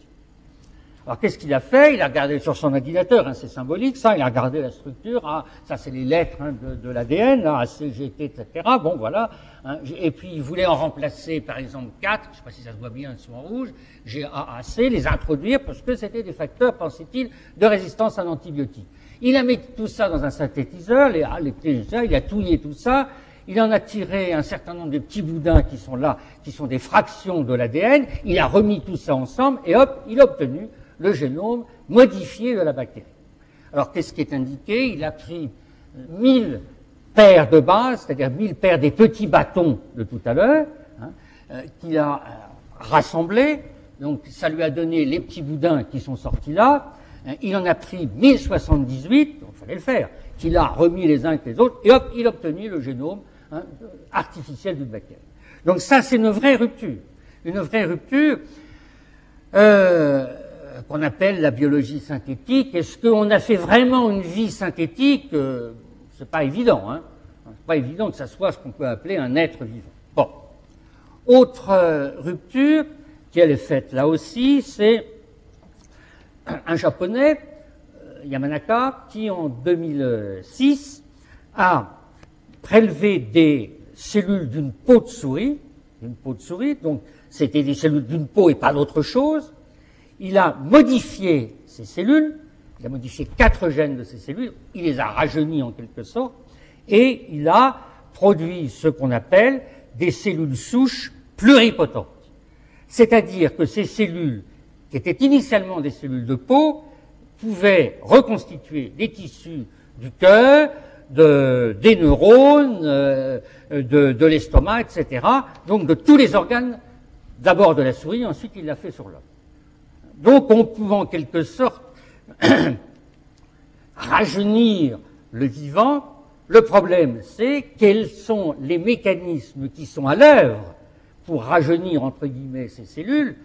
Alors, qu'est-ce qu'il a fait? Il a regardé sur son ordinateur, hein, c'est symbolique, ça, il a regardé la structure, ah, ça c'est les lettres hein, de l'ADN, là, ACGT, etc. Bon, voilà. Hein, et puis, il voulait en remplacer, par exemple, 4, je ne sais pas si ça se voit bien, ils sont en rouge, GAAC, les introduire, parce que c'était des facteurs, pensait-il, de résistance à l'antibiotique. Il a mis tout ça dans un synthétiseur, il a touillé tout ça, il en a tiré un certain nombre de petits boudins qui sont là, qui sont des fractions de l'ADN, il a remis tout ça ensemble, et hop, il a obtenu le génome modifié de la bactérie. Alors, qu'est-ce qui est indiqué? Il a pris 1000 paires de bases, c'est-à-dire 1000 paires des petits bâtons de tout à l'heure, hein, qu'il a rassemblés. Donc, ça lui a donné les petits boudins qui sont sortis là. Il en a pris 1078, donc il fallait le faire, qu'il a remis les uns avec les autres, et hop, il a obtenu le génome hein, artificiel d'une bactérie. Donc, ça, c'est une vraie rupture. Une vraie rupture qu'on appelle la biologie synthétique. Est-ce qu'on a fait vraiment une vie synthétique? C'est pas évident, hein. C'est pas évident que ça soit ce qu'on peut appeler un être vivant. Bon. Autre rupture, qui elle est faite là aussi, c'est un Japonais, Yamanaka, qui en 2006 a prélevé des cellules d'une peau de souris, donc c'était des cellules d'une peau et pas d'autre chose. Il a modifié ces cellules, il a modifié 4 gènes de ces cellules, il les a rajeunies en quelque sorte, et il a produit ce qu'on appelle des cellules souches pluripotentes. C'est-à-dire que ces cellules, qui étaient initialement des cellules de peau, pouvaient reconstituer des tissus du cœur, des neurones, de l'estomac, etc. Donc de tous les organes, d'abord de la souris, ensuite il l'a fait sur l'homme. Donc, on peut en quelque sorte rajeunir le vivant. Le problème, c'est quels sont les mécanismes qui sont à l'œuvre pour rajeunir, entre guillemets, ces cellules.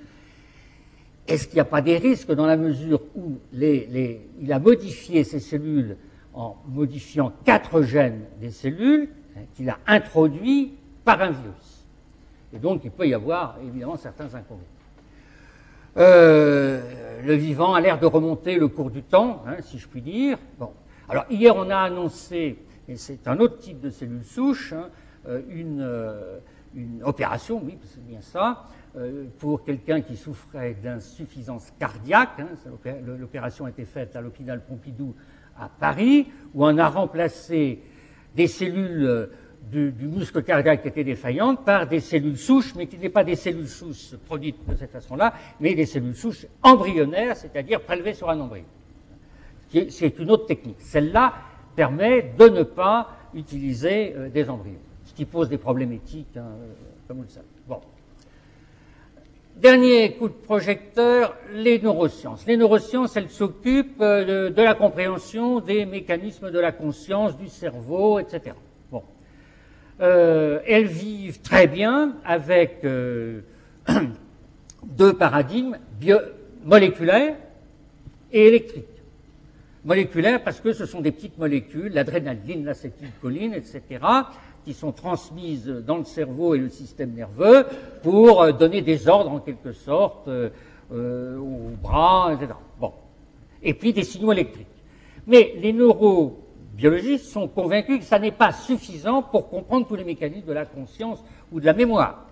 Est-ce qu'il n'y a pas des risques dans la mesure où il a modifié ces cellules en modifiant 4 gènes des cellules qu'il a introduits par un virus? Et donc, il peut y avoir, évidemment, certains inconvénients. Le vivant a l'air de remonter le cours du temps, hein, si je puis dire. Bon. Alors, hier, on a annoncé, et c'est un autre type de cellules souches, hein, une opération, oui, c'est bien ça, pour quelqu'un qui souffrait d'insuffisance cardiaque. Hein, l'opération a été faite à l'hôpital Pompidou à Paris, où on a remplacé des cellules du muscle cardiaque qui étaient défaillantes par des cellules souches, mais qui n'étaient pas des cellules souches produites de cette façon-là, mais des cellules souches embryonnaires, c'est-à-dire prélevées sur un embryon. C'est une autre technique. Celle-là permet de ne pas utiliser des embryons, ce qui pose des problèmes éthiques, hein, comme vous le savez. Bon. Dernier coup de projecteur, les neurosciences. Les neurosciences, elles s'occupent de la compréhension des mécanismes de la conscience, du cerveau, etc. Bon. Elles vivent très bien avec 2 paradigmes moléculaires et électriques. Moléculaires parce que ce sont des petites molécules, l'adrénaline, l'acétylcholine, etc., qui sont transmises dans le cerveau et le système nerveux pour donner des ordres en quelque sorte aux bras, etc. Bon. Et puis des signaux électriques. Mais les neurobiologistes sont convaincus que ça n'est pas suffisant pour comprendre tous les mécanismes de la conscience ou de la mémoire.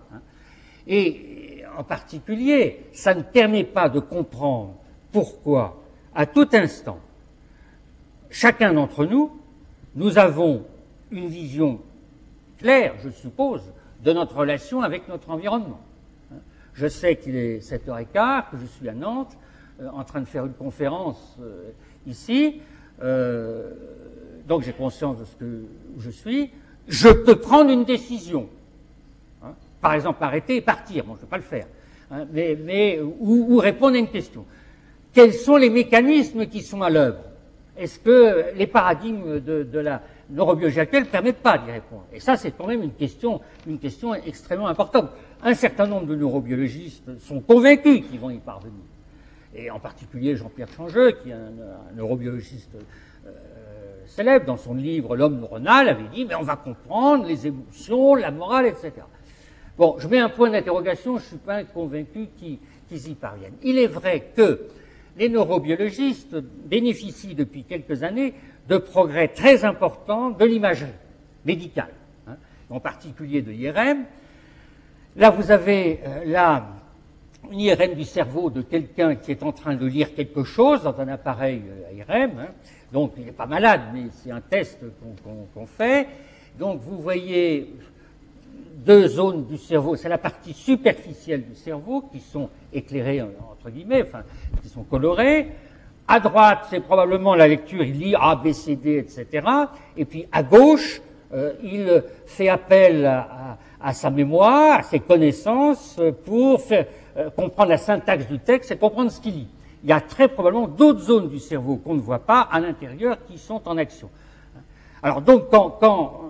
Et en particulier, ça ne permet pas de comprendre pourquoi, à tout instant, chacun d'entre nous, nous avons une vision claire, je suppose, de notre relation avec notre environnement. Je sais qu'il est 7h15, que je suis à Nantes, en train de faire une conférence ici, donc j'ai conscience de où je suis. Je peux prendre une décision. Par exemple, arrêter et partir. Bon, je ne vais pas le faire. Ou répondre à une question. Quels sont les mécanismes qui sont à l'œuvre? est-ce que les paradigmes de la neurobiologie actuelle ne permettent pas d'y répondre? Et ça, c'est quand même une question extrêmement importante. Un certain nombre de neurobiologistes sont convaincus qu'ils vont y parvenir. Et en particulier Jean-Pierre Changeux, qui est un neurobiologiste célèbre, dans son livre L'homme neuronal, avait dit « mais on va comprendre les émotions, la morale, etc. » Bon, je mets un point d'interrogation, je ne suis pas convaincu qu'ils y parviennent. Il est vrai que les neurobiologistes bénéficient depuis quelques années de progrès très importants de l'imagerie médicale, hein, en particulier de l'IRM. Là, vous avez une IRM du cerveau de quelqu'un qui est en train de lire quelque chose dans un appareil IRM. Hein. Donc, il n'est pas malade, mais c'est un test qu'on fait. Donc, vous voyez deux zones du cerveau. C'est la partie superficielle du cerveau qui sont éclairées, entre guillemets, enfin, qui sont colorées. À droite, c'est probablement la lecture, il lit A, B, C, D, etc. Et puis, à gauche, il fait appel à sa mémoire, à ses connaissances, pour faire comprendre la syntaxe du texte et comprendre ce qu'il lit. Il y a très probablement d'autres zones du cerveau qu'on ne voit pas à l'intérieur qui sont en action. Alors donc, quand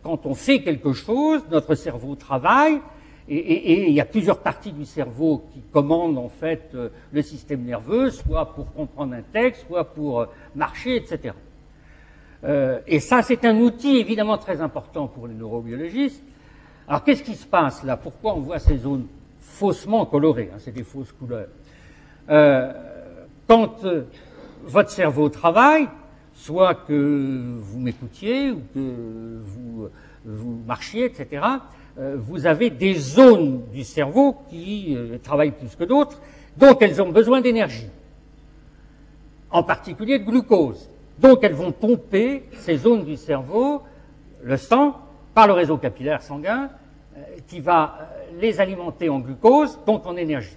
on fait quelque chose, notre cerveau travaille, et il y a plusieurs parties du cerveau qui commandent en fait le système nerveux, soit pour comprendre un texte, soit pour marcher, etc. Et ça, c'est un outil évidemment très important pour les neurobiologistes. Alors, qu'est-ce qui se passe là? Pourquoi on voit ces zones faussement colorées, hein, c'est des fausses couleurs? Quand votre cerveau travaille, soit que vous m'écoutiez ou que vous marchiez, etc., vous avez des zones du cerveau qui travaillent plus que d'autres, donc elles ont besoin d'énergie, en particulier de glucose. Donc elles vont pomper ces zones du cerveau, le sang, par le réseau capillaire sanguin, qui va les alimenter en glucose, donc en énergie.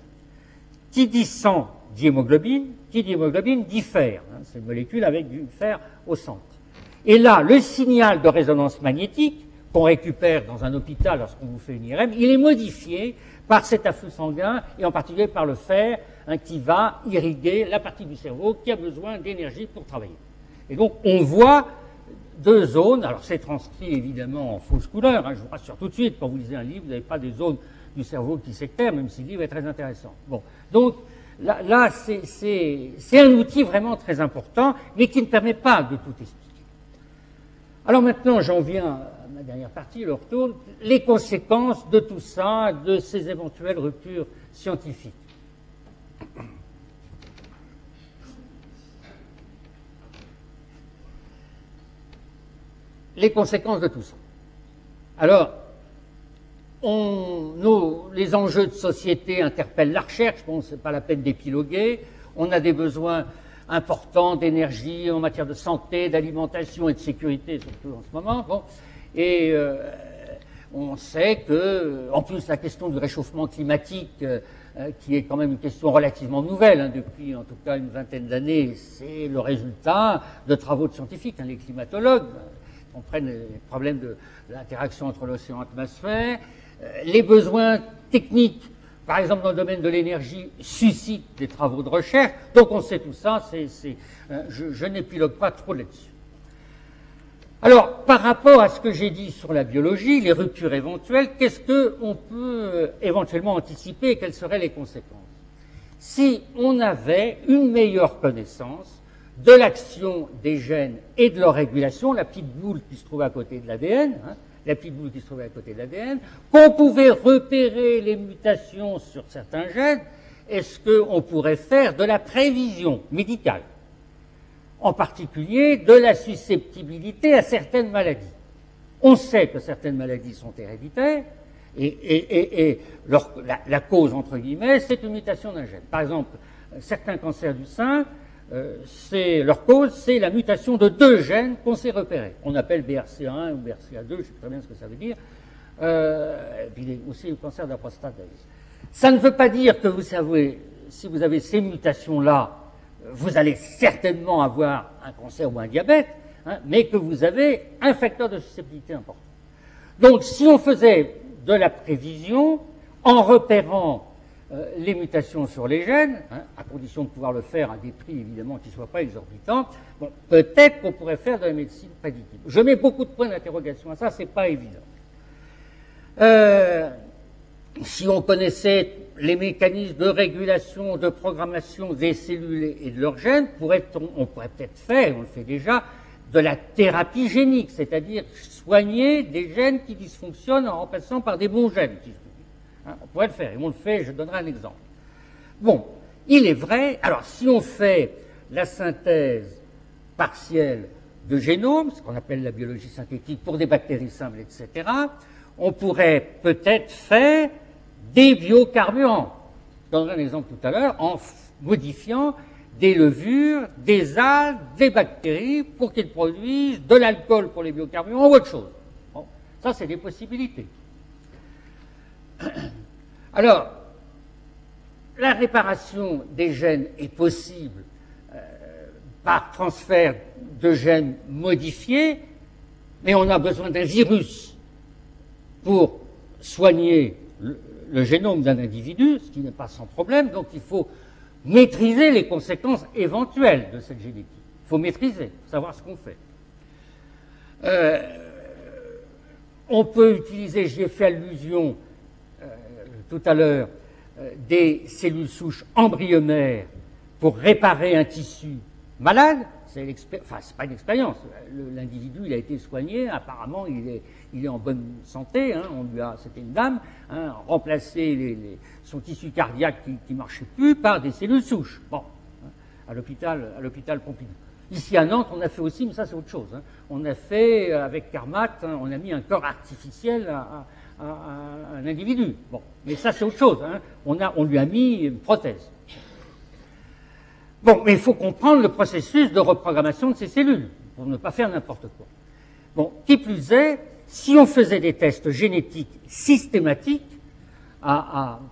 Qui dit sang dit hémoglobine, qui dit hémoglobine dit fer. Hein, c'est une molécule avec du fer au centre. Et là, le signal de résonance magnétique qu'on récupère dans un hôpital lorsqu'on vous fait une IRM, il est modifié par cet afflux sanguin et en particulier par le fer, hein, qui va irriguer la partie du cerveau qui a besoin d'énergie pour travailler. Et donc, on voit deux zones. Alors, c'est transcrit évidemment en fausse couleur. Hein, je vous rassure tout de suite, quand vous lisez un livre, vous n'avez pas des zones du cerveau qui s'éclairent, même si le livre est très intéressant. Bon, donc là c'est un outil vraiment très important, mais qui ne permet pas de tout expliquer. Alors maintenant, j'en viens à ma dernière partie, le retour, les conséquences de tout ça, de ces éventuelles ruptures scientifiques. Les conséquences de tout ça. Alors, les enjeux de société interpellent la recherche. Bon, c'est pas la peine d'épiloguer. On a des besoins importants d'énergie en matière de santé, d'alimentation et de sécurité, surtout en ce moment. Bon, et on sait que, en plus, la question du réchauffement climatique, qui est quand même une question relativement nouvelle, hein, depuis en tout cas une vingtaine d'années, c'est le résultat de travaux de scientifiques, hein, les climatologues comprennent les problèmes de l'interaction entre l'océan et l'atmosphère. Les besoins techniques, par exemple dans le domaine de l'énergie, suscitent des travaux de recherche. Donc on sait tout ça, je n'épilogue pas trop là-dessus. Alors, par rapport à ce que j'ai dit sur la biologie, les ruptures éventuelles, qu'est-ce qu'on peut éventuellement anticiper et quelles seraient les conséquences? Si on avait une meilleure connaissance de l'action des gènes et de leur régulation, la petite boule qui se trouve à côté de l'ADN, hein, la petite boule qui se trouve à côté de l'ADN, qu'on pouvait repérer les mutations sur certains gènes, est-ce qu'on pourrait faire de la prévision médicale, en particulier de la susceptibilité à certaines maladies? On sait que certaines maladies sont héréditaires, et la cause, entre guillemets, c'est une mutation d'un gène. Par exemple, certains cancers du sein, leur cause, c'est la mutation de deux gènes qu'on sait repérer. On appelle BRCA1 ou BRCA2, je ne sais très bien ce que ça veut dire. Et puis aussi le cancer de la prostate. Ça ne veut pas dire que vous savez, si vous avez ces mutations-là, vous allez certainement avoir un cancer ou un diabète, hein, mais que vous avez un facteur de susceptibilité important. Donc, si on faisait de la prévision en repérant les mutations sur les gènes, hein, à condition de pouvoir le faire à des prix évidemment qui ne soient pas exorbitants, bon, peut-être qu'on pourrait faire de la médecine prédictive. Je mets beaucoup de points d'interrogation à ça, c'est pas évident. Si on connaissait les mécanismes de régulation, de programmation des cellules et de leurs gènes, on pourrait peut-être faire, on le fait déjà, de la thérapie génique, c'est-à-dire soigner des gènes qui dysfonctionnent en remplaçant par des bons gènes. Hein, on pourrait le faire, et on le fait, je donnerai un exemple. Bon, il est vrai, alors si on fait la synthèse partielle de génome, ce qu'on appelle la biologie synthétique pour des bactéries simples, etc., on pourrait peut-être faire des biocarburants. Je donnerai un exemple tout à l'heure, en modifiant des levures, des algues, des bactéries, pour qu'ils produisent de l'alcool pour les biocarburants ou autre chose. Bon, ça, c'est des possibilités. Alors, la réparation des gènes est possible par transfert de gènes modifiés, mais on a besoin d'un virus pour soigner le génome d'un individu, ce qui n'est pas sans problème, donc il faut maîtriser les conséquences éventuelles de cette génétique. Il faut maîtriser, savoir ce qu'on fait. On peut utiliser, j'y ai fait allusion tout à l'heure, des cellules souches embryonnaires pour réparer un tissu malade. C'est pas une expérience. L'individu, il a été soigné, apparemment, il est en bonne santé. Hein, c'était une dame, hein, remplacer son tissu cardiaque qui ne marchait plus par des cellules souches. Bon, hein, à l'hôpital Pompidou. Ici à Nantes, on a fait aussi, mais ça c'est autre chose. Hein, on a fait avec Carmat, hein, on a mis un corps artificiel à un individu. Bon, mais ça c'est autre chose. Hein, on lui a mis une prothèse. Bon, mais il faut comprendre le processus de reprogrammation de ces cellules, pour ne pas faire n'importe quoi. Bon, qui plus est, si on faisait des tests génétiques systématiques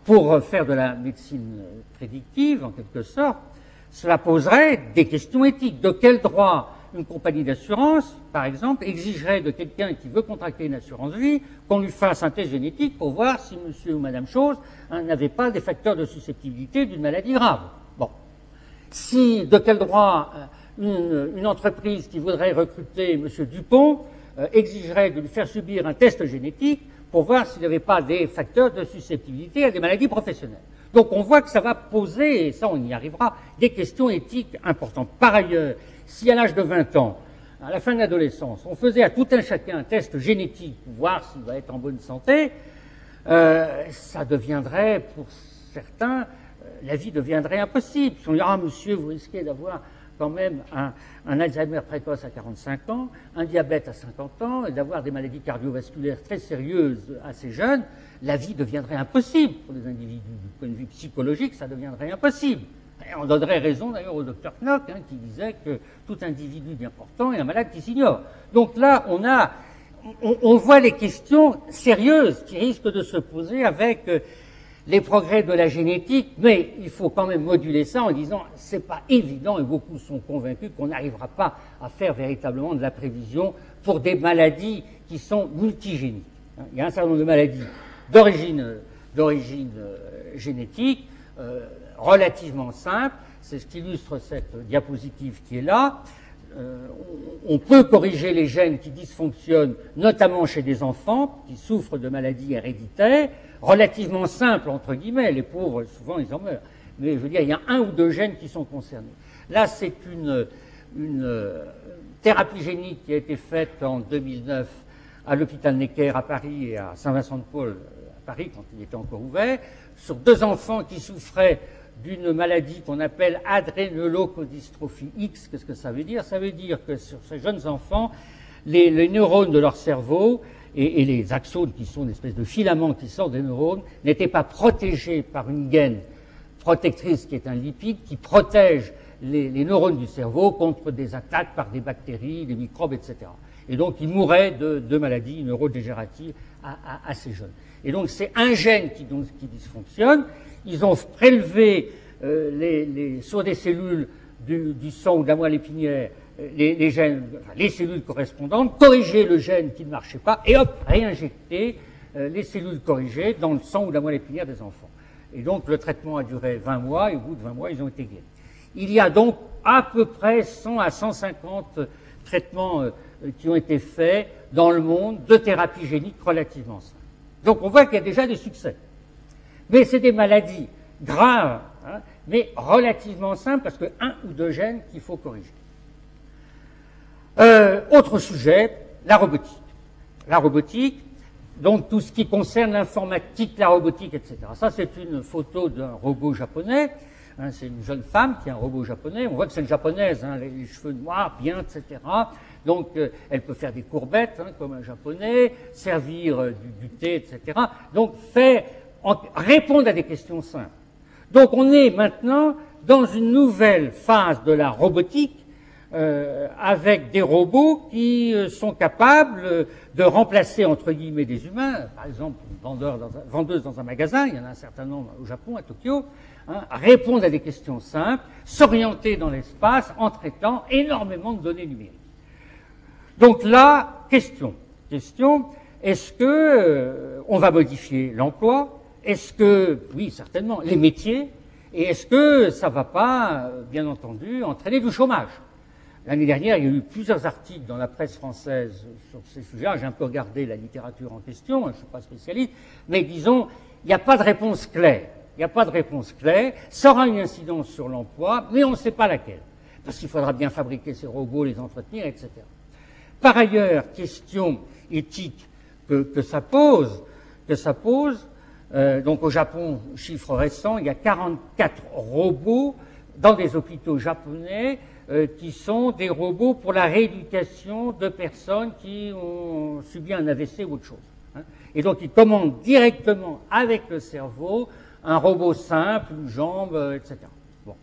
pour faire de la médecine prédictive, en quelque sorte, cela poserait des questions éthiques. De quel droit une compagnie d'assurance, par exemple, exigerait de quelqu'un qui veut contracter une assurance vie qu'on lui fasse un test génétique pour voir si monsieur ou madame Chose n'avait pas des facteurs de susceptibilité d'une maladie grave. Bon. Si, de quel droit une entreprise qui voudrait recruter M. Dupont exigerait de lui faire subir un test génétique pour voir s'il n'avait pas des facteurs de susceptibilité à des maladies professionnelles. Donc on voit que ça va poser, et ça on y arrivera, des questions éthiques importantes. Par ailleurs, si à l'âge de 20 ans, à la fin de l'adolescence, on faisait à tout un chacun un test génétique pour voir s'il va être en bonne santé, ça deviendrait, pour certains, la vie deviendrait impossible. Si on dit, ah monsieur, vous risquez d'avoir quand même un Alzheimer précoce à 45 ans, un diabète à 50 ans, et d'avoir des maladies cardiovasculaires très sérieuses assez jeunes, la vie deviendrait impossible pour les individus. Du point de vue psychologique, ça deviendrait impossible. Et on donnerait raison d'ailleurs au docteur Knock, hein, qui disait que tout individu bien portant est un malade qui s'ignore. Donc là, on voit les questions sérieuses qui risquent de se poser avec les progrès de la génétique, mais il faut quand même moduler ça en disant c'est pas évident, et beaucoup sont convaincus qu'on n'arrivera pas à faire véritablement de la prévision pour des maladies qui sont multigéniques. Il y a un certain nombre de maladies d'origine génétique relativement simples, c'est ce qu'illustre cette diapositive qui est là. On peut corriger les gènes qui dysfonctionnent, notamment chez des enfants qui souffrent de maladies héréditaires, relativement simples, entre guillemets, les pauvres, souvent, ils en meurent. Mais je veux dire, il y a 1 ou 2 gènes qui sont concernés. Là, c'est une thérapie génique qui a été faite en 2009 à l'hôpital Necker à Paris et à Saint-Vincent-de-Paul à Paris, quand il était encore ouvert, sur 2 enfants qui souffraient d'une maladie qu'on appelle adrénoleucodystrophie X. Qu'est-ce que ça veut dire? Ça veut dire que sur ces jeunes enfants, les neurones de leur cerveau et les axones, qui sont des espèces de filaments qui sortent des neurones, n'étaient pas protégés par une gaine protectrice qui est un lipide qui protège les neurones du cerveau contre des attaques par des bactéries, des microbes, etc. Et donc ils mouraient de maladies neurodégénératives à ces jeunes. Et donc c'est un gène qui dysfonctionne. Ils ont prélevé sur des cellules du sang ou de la moelle épinière les gènes, enfin, les cellules correspondantes, corrigé le gène qui ne marchait pas, et hop, réinjecté les cellules corrigées dans le sang ou la moelle épinière des enfants. Et donc le traitement a duré 20 mois, et au bout de 20 mois, ils ont été guéris. Il y a donc à peu près 100 à 150 traitements qui ont été faits dans le monde de thérapie génique relativement simples. Donc on voit qu'il y a déjà des succès. Mais c'est des maladies graves, hein, mais relativement simples, parce que 1 ou 2 gènes qu'il faut corriger. Autre sujet, la robotique. La robotique, donc tout ce qui concerne l'informatique, la robotique, etc. Ça, c'est une photo d'un robot japonais. Hein, c'est une jeune femme qui a un robot japonais. On voit que c'est une japonaise, hein, les cheveux noirs, bien, etc. Donc, elle peut faire des courbettes, hein, comme un japonais, servir du thé, etc. Donc, répondre à des questions simples. Donc, on est maintenant dans une nouvelle phase de la robotique, avec des robots qui sont capables de remplacer, entre guillemets, des humains. Par exemple, une vendeuse dans un magasin, il y en a un certain nombre au Japon, à Tokyo, hein, répondre à des questions simples, s'orienter dans l'espace en traitant énormément de données numériques. Donc là, question, est-ce que on va modifier l'emploi? Est-ce que, oui, certainement, les métiers? Et est-ce que ça va pas, bien entendu, entraîner du chômage? L'année dernière, il y a eu plusieurs articles dans la presse française sur ces sujets. J'ai un peu regardé la littérature en question, je ne suis pas spécialiste, mais disons, il n'y a pas de réponse claire. Il n'y a pas de réponse claire. Ça aura une incidence sur l'emploi, mais on ne sait pas laquelle. Parce qu'il faudra bien fabriquer ces robots, les entretenir, etc. Par ailleurs, question éthique que ça pose, donc au Japon, chiffre récent, il y a 44 robots dans des hôpitaux japonais qui sont des robots pour la rééducation de personnes qui ont subi un AVC ou autre chose. Hein. Et donc, ils commandent directement avec le cerveau un robot simple, une jambe, etc. Bon.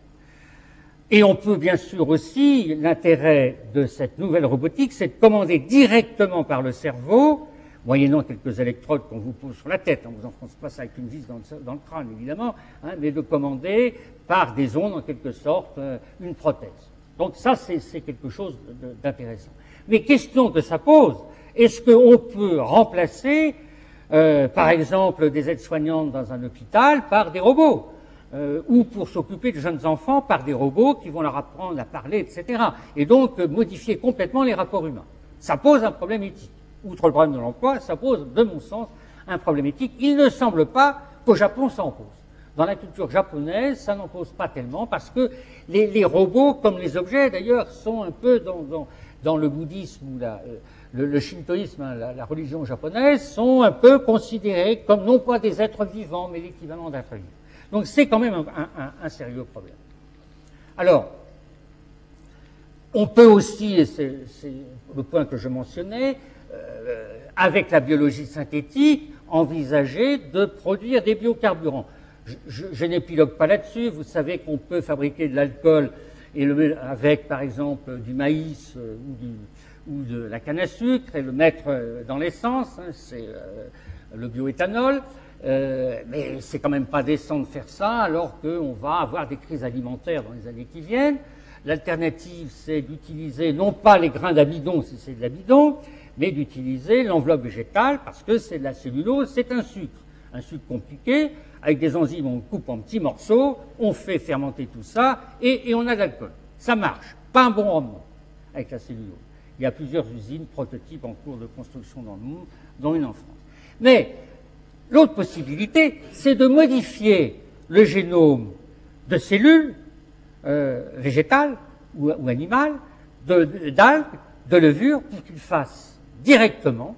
Et on peut bien sûr aussi, l'intérêt de cette nouvelle robotique, c'est de commander directement par le cerveau, moyennant quelques électrodes qu'on vous pose sur la tête, on ne vous enfonce pas ça avec une vis dans le crâne, évidemment, hein, mais de commander par des ondes, en quelque sorte, une prothèse. Donc ça, c'est quelque chose d'intéressant. Mais question que ça pose, est-ce qu'on peut remplacer, par exemple, des aides-soignantes dans un hôpital par des robots ou pour s'occuper de jeunes enfants par des robots qui vont leur apprendre à parler, etc. Et donc modifier complètement les rapports humains. Ça pose un problème éthique. Outre le problème de l'emploi, ça pose, de mon sens, un problème éthique. Il ne semble pas qu'au Japon, ça en pose. Dans la culture japonaise, ça n'en pose pas tellement parce que les robots, comme les objets d'ailleurs, sont un peu dans le bouddhisme ou le shintoïsme, hein, la religion japonaise, sont un peu considérés comme non pas des êtres vivants, mais l'équivalent d'êtres vivants. Donc c'est quand même un sérieux problème. Alors, on peut aussi, et c'est le point que je mentionnais, avec la biologie synthétique, envisager de produire des biocarburants. Je n'épilogue pas là-dessus. Vous savez qu'on peut fabriquer de l'alcool avec, par exemple, du maïs ou de la canne à sucre et le mettre dans l'essence. Hein, c'est le bioéthanol. Mais c'est quand même pas décent de faire ça alors qu'on va avoir des crises alimentaires dans les années qui viennent. L'alternative, c'est d'utiliser non pas les grains d'amidon si c'est de l'amidon, mais d'utiliser l'enveloppe végétale parce que c'est de la cellulose, c'est un sucre compliqué. Avec des enzymes, on le coupe en petits morceaux, on fait fermenter tout ça et on a de l'alcool. Ça marche. Pas un bon rendement avec la cellulose. Il y a plusieurs usines prototypes en cours de construction dans le monde, dont une en France. Mais l'autre possibilité, c'est de modifier le génome de cellules végétales ou animales, d'algues, de levures, pour qu'ils fassent directement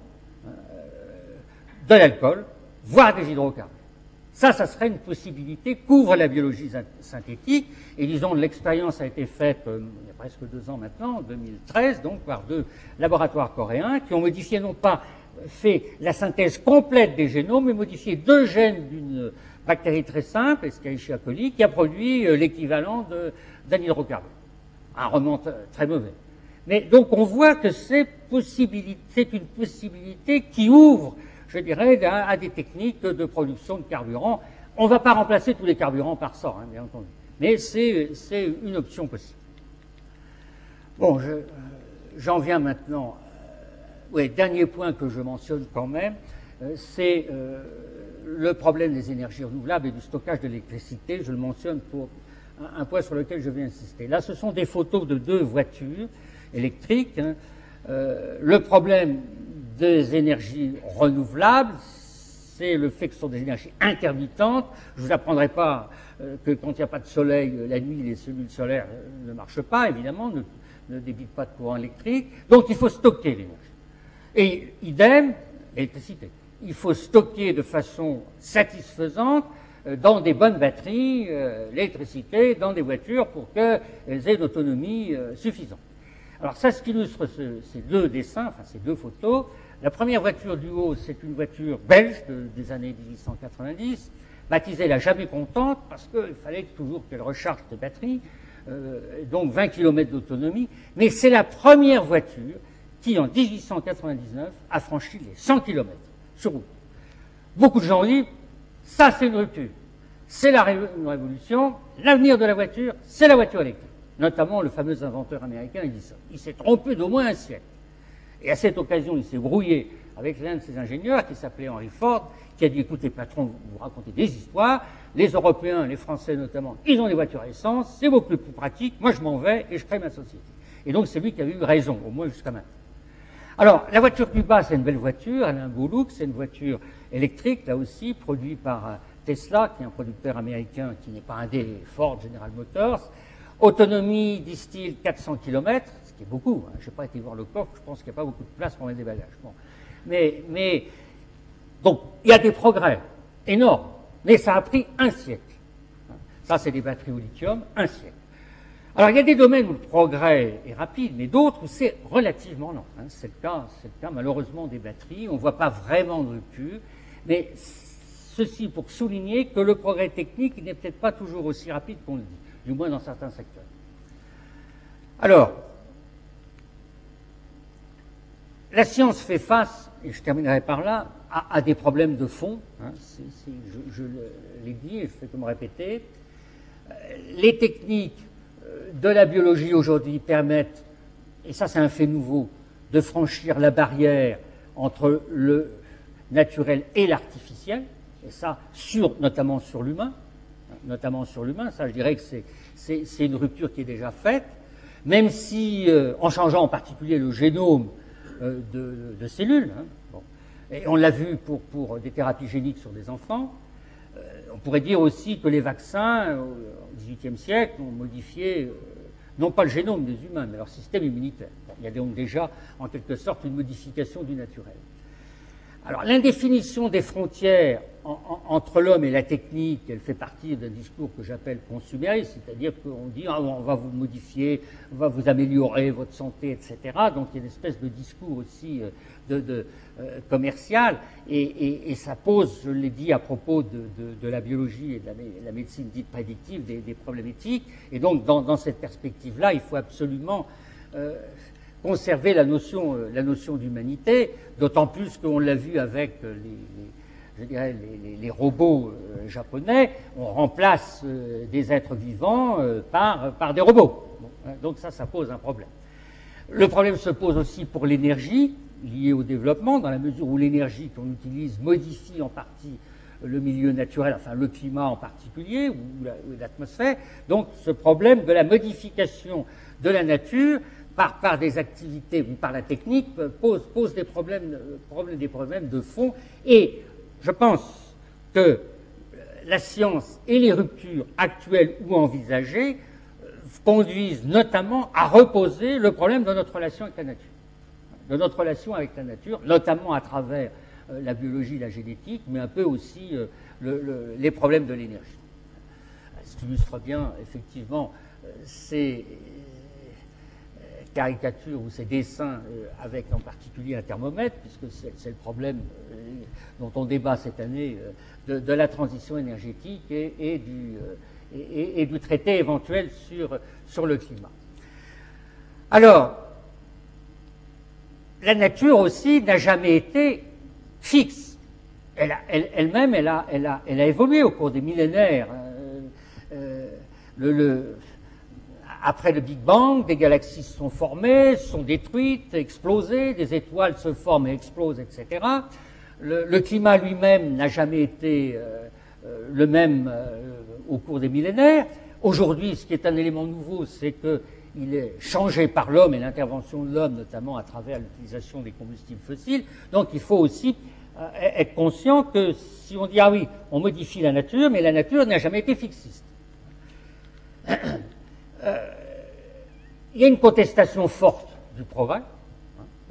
de l'alcool, voire des hydrocarbures. Ça serait une possibilité qu'ouvre la biologie synthétique. Et disons, l'expérience a été faite il y a presque 2 ans maintenant, en 2013, donc par 2 laboratoires coréens qui ont modifié, non pas fait la synthèse complète des génomes, mais modifié 2 gènes d'une bactérie très simple, Escherichia coli, qui a produit l'équivalent d'un hydrocarbure. Un rendement très mauvais. Mais donc on voit que c'est une possibilité qui ouvre, je dirais, à des techniques de production de carburant. On ne va pas remplacer tous les carburants par ça, hein, bien entendu. Mais c'est une option possible. Bon, j'en viens maintenant. Dernier point que je mentionne quand même, c'est le problème des énergies renouvelables et du stockage de l'électricité, je le mentionne pour un point sur lequel je vais insister. Là, ce sont des photos de 2 voitures électriques. Hein. Le problème des énergies renouvelables, c'est le fait que ce sont des énergies intermittentes. Je ne vous apprendrai pas que quand il n'y a pas de soleil, la nuit, les cellules solaires ne marchent pas, évidemment, ne débitent pas de courant électrique. Donc, il faut stocker l'énergie. Et idem, l'électricité. Il faut stocker de façon satisfaisante dans des bonnes batteries l'électricité dans des voitures pour qu'elles aient une autonomie suffisante. Alors ça, ce qu'illustre ces 2 dessins, enfin ces 2 photos, la première voiture du haut, c'est une voiture belge des années 1890, baptisée la Jamais Contente, parce qu'il fallait toujours qu'elle recharge ses batteries, donc 20 km d'autonomie, mais c'est la première voiture qui, en 1899, a franchi les 100 km sur route. Beaucoup de gens ont dit, ça c'est une rupture, c'est une révolution, l'avenir de la voiture, c'est la voiture électrique. Notamment le fameux inventeur américain, il dit ça. Il s'est trompé d'au moins un siècle. Et à cette occasion, il s'est brouillé avec l'un de ses ingénieurs qui s'appelait Henry Ford, qui a dit, écoutez, patron, vous racontez des histoires, les Européens, les Français notamment, ils ont des voitures à essence, c'est beaucoup plus pratique, moi je m'en vais et je crée ma société. Et donc c'est lui qui a eu raison, au moins jusqu'à maintenant. Alors, la voiture du bas, c'est une belle voiture, elle a un beau look, c'est une voiture électrique, là aussi, produite par Tesla, qui est un producteur américain qui n'est pas un des Ford General Motors. Autonomie, disent-ils, 400 km, ce qui est beaucoup. Hein. Je n'ai pas été voir le coffre, je pense qu'il n'y a pas beaucoup de place pour mettre des bagages. Bon. Mais donc, il y a des progrès énormes, mais ça a pris un siècle. Ça, c'est des batteries au lithium, un siècle. Alors, il y a des domaines où le progrès est rapide, mais d'autres où c'est relativement lent. Hein. C'est le cas malheureusement des batteries. On ne voit pas vraiment de rupture, mais ceci pour souligner que le progrès technique n'est peut-être pas toujours aussi rapide qu'on le dit, du moins dans certains secteurs. Alors, la science fait face, et je terminerai par là, à des problèmes de fond. Hein. Je l'ai dit et je fais que me répéter. Les techniques de la biologie aujourd'hui permettent, et ça c'est un fait nouveau, de franchir la barrière entre le naturel et l'artificiel, et ça notamment sur l'humain. Ça je dirais que c'est une rupture qui est déjà faite, même si, en changeant en particulier le génome de cellules, hein, bon, et on l'a vu pour des thérapies géniques sur des enfants. On pourrait dire aussi que les vaccins, au XVIIIe siècle, ont modifié, non pas le génome des humains, mais leur système immunitaire. Bon, il y a donc déjà, en quelque sorte, une modification du naturel. Alors, l'indéfinition des frontières entre l'homme et la technique, elle fait partie d'un discours que j'appelle consumériste, c'est-à-dire qu'on dit on va vous modifier, on va vous améliorer votre santé, etc. Donc il y a une espèce de discours aussi commercial, et ça pose, je l'ai dit à propos de la biologie et de la médecine dite prédictive, des problèmes éthiques. Et donc dans cette perspective-là, il faut absolument conserver la notion d'humanité, d'autant plus qu'on l'a vu avec les robots japonais. On remplace des êtres vivants par des robots. Bon, hein, donc ça pose un problème. Le problème se pose aussi pour l'énergie liée au développement, dans la mesure où l'énergie qu'on utilise modifie en partie le milieu naturel, enfin le climat en particulier, ou l'atmosphère. Donc ce problème de la modification de la nature par des activités ou par la technique pose des problèmes de fond. Et je pense que la science et les ruptures actuelles ou envisagées conduisent notamment à reposer le problème de notre relation avec la nature, notamment à travers la biologie, la génétique, mais un peu aussi les problèmes de l'énergie. Ce qui illustre bien, effectivement, ces caricatures ou ces dessins avec en particulier un thermomètre, puisque c'est le problème dont on débat cette année de la transition énergétique et du traité éventuel sur le climat. Alors, la nature aussi n'a jamais été fixe. Elle-même, elle a évolué au cours des millénaires. Après le Big Bang, des galaxies se sont formées, sont détruites, explosées, des étoiles se forment et explosent, etc. Le climat lui-même n'a jamais été le même au cours des millénaires. Aujourd'hui, ce qui est un élément nouveau, c'est qu'il est changé par l'homme et l'intervention de l'homme, notamment à travers l'utilisation des combustibles fossiles. Donc il faut aussi être conscient que si on dit « ah oui, on modifie la nature », mais la nature n'a jamais été fixiste. Il y a une contestation forte du progrès.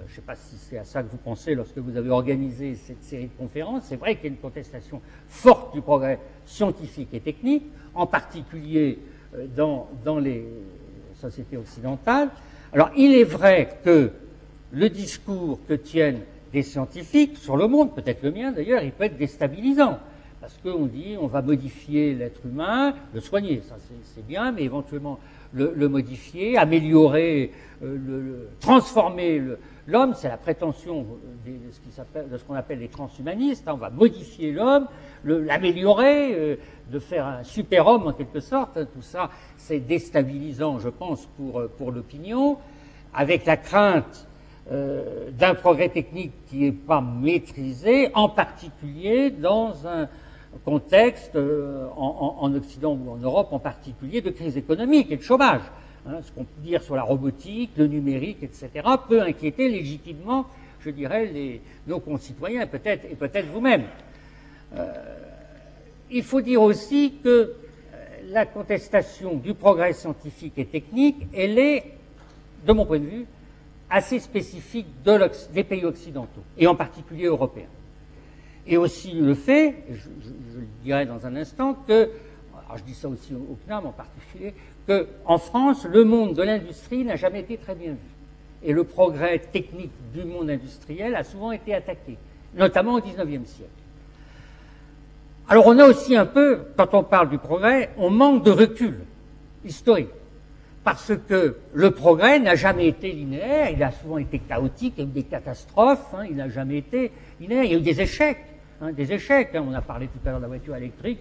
Je ne sais pas si c'est à ça que vous pensez lorsque vous avez organisé cette série de conférences. C'est vrai qu'il y a une contestation forte du progrès scientifique et technique, en particulier dans les sociétés occidentales. Alors, il est vrai que le discours que tiennent des scientifiques sur le monde, peut-être le mien d'ailleurs, il peut être déstabilisant. Parce qu'on dit on va modifier l'être humain, le soigner, ça c'est bien, mais éventuellement le modifier, améliorer, transformer l'homme, c'est la prétention de ce qu'on appelle les transhumanistes. On va modifier l'homme, l'améliorer, de faire un super-homme en quelque sorte. Tout ça, c'est déstabilisant, je pense, pour l'opinion, avec la crainte d'un progrès technique qui n'est pas maîtrisé, en particulier dans un contexte en Occident ou en Europe en particulier de crise économique et de chômage. Ce qu'on peut dire sur la robotique, le numérique, etc., peut inquiéter légitimement, je dirais, nos concitoyens et peut-être vous-même. Il faut dire aussi que la contestation du progrès scientifique et technique, elle est, de mon point de vue, assez spécifique des pays occidentaux, et en particulier européens. Et aussi le fait, je le dirai dans un instant, que, alors je dis ça aussi au CNAM en particulier, qu'en France, le monde de l'industrie n'a jamais été très bien vu. Et le progrès technique du monde industriel a souvent été attaqué, notamment au XIXe siècle. Alors on a aussi un peu, quand on parle du progrès, on manque de recul historique. Parce que le progrès n'a jamais été linéaire, il a souvent été chaotique, il y a eu des catastrophes, il n'a jamais été linéaire, il y a eu des échecs. On a parlé tout à l'heure de la voiture électrique,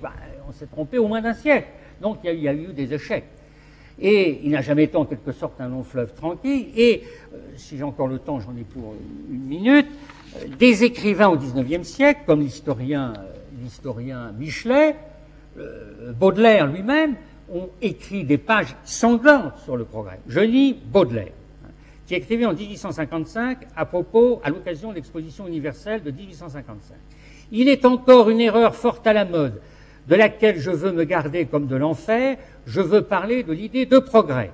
on s'est trompé au moins d'un siècle. Donc il y a eu des échecs. Et il n'a jamais été en quelque sorte un long fleuve tranquille. Et, si j'ai encore le temps, j'en ai pour une minute, des écrivains au XIXe siècle, comme l'historien Michelet, Baudelaire lui-même, ont écrit des pages sanglantes sur le progrès. Je lis Baudelaire, qui écrivait en 1855 à l'occasion de l'exposition universelle de 1855. « Il est encore une erreur forte à la mode, de laquelle je veux me garder comme de l'enfer, je veux parler de l'idée de progrès.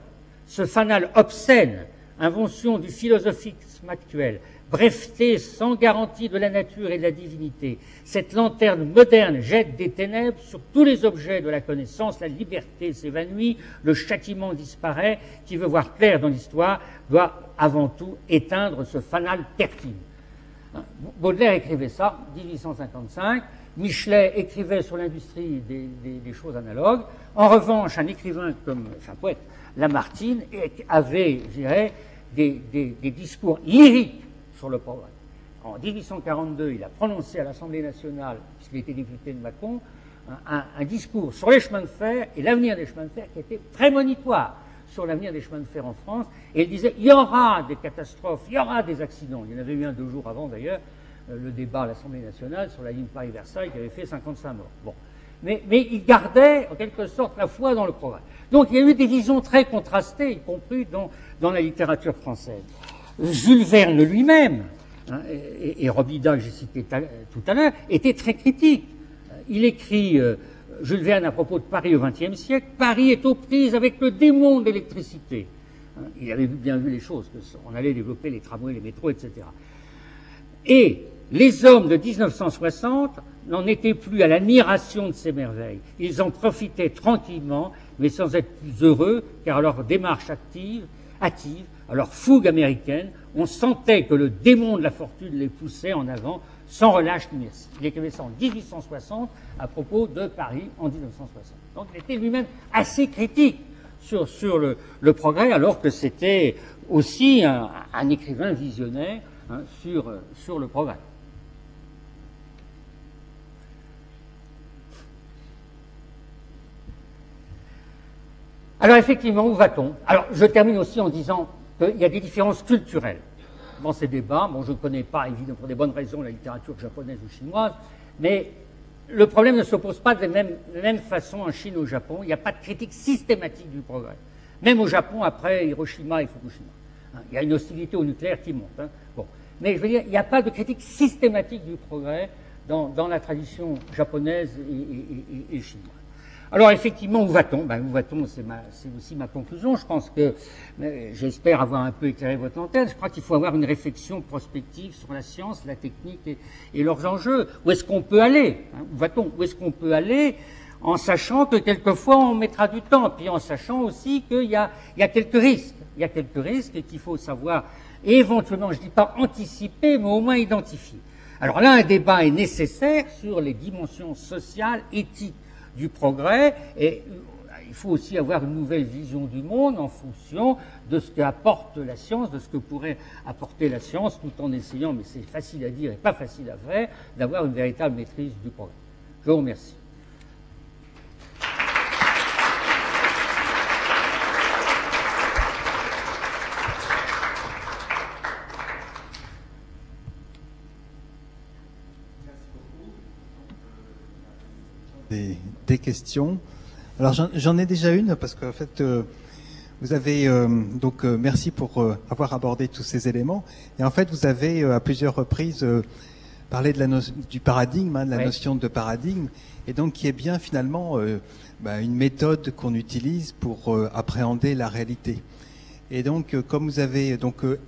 Ce fanal obscène, invention du philosophisme actuel, breveté sans garantie de la nature et de la divinité, cette lanterne moderne jette des ténèbres sur tous les objets de la connaissance, la liberté s'évanouit, le châtiment disparaît, qui veut voir clair dans l'histoire doit avant tout éteindre ce fanal perfide. » Baudelaire écrivait ça, 1855, Michelet écrivait sur l'industrie des choses analogues. En revanche, un écrivain poète, Lamartine, avait, je dirais, des discours lyriques sur le progrès. En 1842, il a prononcé à l'Assemblée nationale, puisqu'il était député de Mâcon, un discours sur les chemins de fer et l'avenir des chemins de fer qui était prémonitoire sur l'avenir des chemins de fer en France. Et il disait, il y aura des catastrophes, il y aura des accidents. Il y en avait eu un 2 jours avant, d'ailleurs, le débat à l'Assemblée nationale sur la ligne Paris-Versailles qui avait fait 55 morts. Bon. Mais il gardait, en quelque sorte, la foi dans le progrès. Donc, il y a eu des visions très contrastées, y compris dans la littérature française. Jules Verne lui-même, et Robida, que j'ai cité tout à l'heure, était très critique. Il écrit, Jules Verne, à propos de Paris au XXe siècle, « Paris est aux prises avec le démon de l'électricité. » Il avait bien vu les choses, qu'on allait développer les tramways, les métros, etc. Et les hommes de 1960 n'en étaient plus à l'admiration de ces merveilles. Ils en profitaient tranquillement, mais sans être plus heureux, car leur démarche active, à leur fougue américaine, on sentait que le démon de la fortune les poussait en avant sans relâche ni merci. Il écrivait ça en 1860 à propos de Paris en 1960. Donc il était lui-même assez critique sur le progrès, alors que c'était aussi un écrivain visionnaire sur le progrès. Alors effectivement, où va-t-on? Alors je termine aussi en disant qu'il y a des différences culturelles dans ces débats. Bon, je ne connais pas, évidemment, pour des bonnes raisons, la littérature japonaise ou chinoise, mais le problème ne se pose pas de la même façon en Chine ou au Japon. Il n'y a pas de critique systématique du progrès. Même au Japon, après Hiroshima et Fukushima. Hein, il y a une hostilité au nucléaire qui monte. Hein. Bon. Mais je veux dire, il n'y a pas de critique systématique du progrès dans la tradition japonaise et chinoise. Alors effectivement, où va-t-on? Où va-t-on? C'est aussi ma conclusion. Je pense que, j'espère avoir un peu éclairé votre lanterne, je crois qu'il faut avoir une réflexion prospective sur la science, la technique et leurs enjeux. Où est-ce qu'on peut aller? Où va-t-on? Où est-ce qu'on peut aller? En sachant que quelquefois on mettra du temps, puis en sachant aussi qu'il y a quelques risques. Il y a quelques risques et qu'il faut savoir éventuellement, je ne dis pas anticiper, mais au moins identifier. Alors là, un débat est nécessaire sur les dimensions sociales, éthiques du progrès, et il faut aussi avoir une nouvelle vision du monde en fonction de ce qu'apporte la science, de ce que pourrait apporter la science, tout en essayant, mais c'est facile à dire et pas facile à faire, d'avoir une véritable maîtrise du progrès. Je vous remercie. Des questions. Alors j'en ai déjà une parce qu'en fait vous avez merci pour avoir abordé tous ces éléments et en fait vous avez à plusieurs reprises parlé de du paradigme, de la notion de paradigme et donc qui est bien finalement une méthode qu'on utilise pour appréhender la réalité. Et donc comme vous avez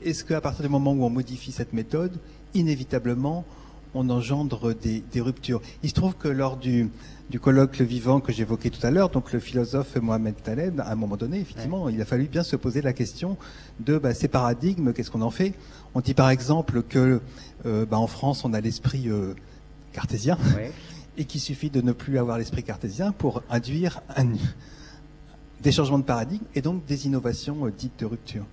est-ce qu'à partir du moment où on modifie cette méthode, inévitablement on engendre des ruptures. Il se trouve que lors du colloque Le Vivant que j'évoquais tout à l'heure, donc le philosophe Mohamed Taleb, à un moment donné, effectivement, il a fallu bien se poser la question de ces paradigmes, qu'est-ce qu'on en fait? On dit par exemple que en France, on a l'esprit cartésien, et qu'il suffit de ne plus avoir l'esprit cartésien pour induire des changements de paradigme et donc des innovations dites de rupture.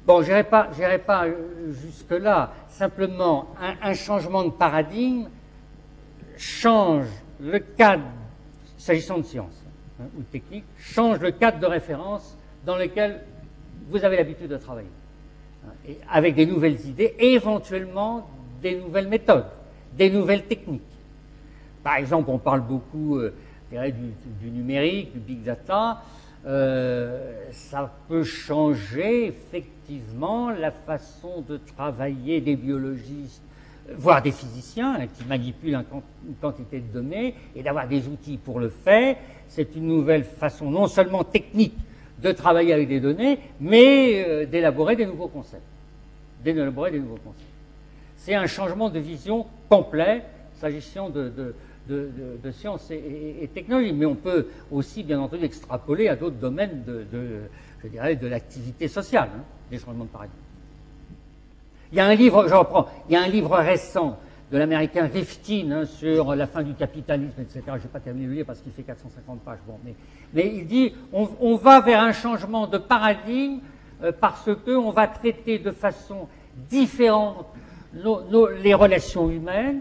Bon, j'irai pas jusque-là. Simplement, un changement de paradigme change le cadre, s'agissant de science ou de technique, change le cadre de référence dans lequel vous avez l'habitude de travailler. Et avec des nouvelles idées et éventuellement des nouvelles méthodes, des nouvelles techniques. Par exemple, on parle beaucoup du numérique, du big data. Ça peut changer effectivement la façon de travailler des biologistes, voire des physiciens qui manipulent une quantité de données et d'avoir des outils pour le faire. C'est une nouvelle façon non seulement technique de travailler avec des données, mais d'élaborer des nouveaux concepts. C'est un changement de vision complet s'agissant de sciences et technologie, mais on peut aussi, bien entendu, extrapoler à d'autres domaines de l'activité sociale, des changements de paradigme. Il y a un livre récent de l'américain Rifkin sur la fin du capitalisme, etc. Je ne vais pas terminer le livre parce qu'il fait 450 pages. Bon, mais il dit on va vers un changement de paradigme parce qu'on va traiter de façon différente les relations humaines,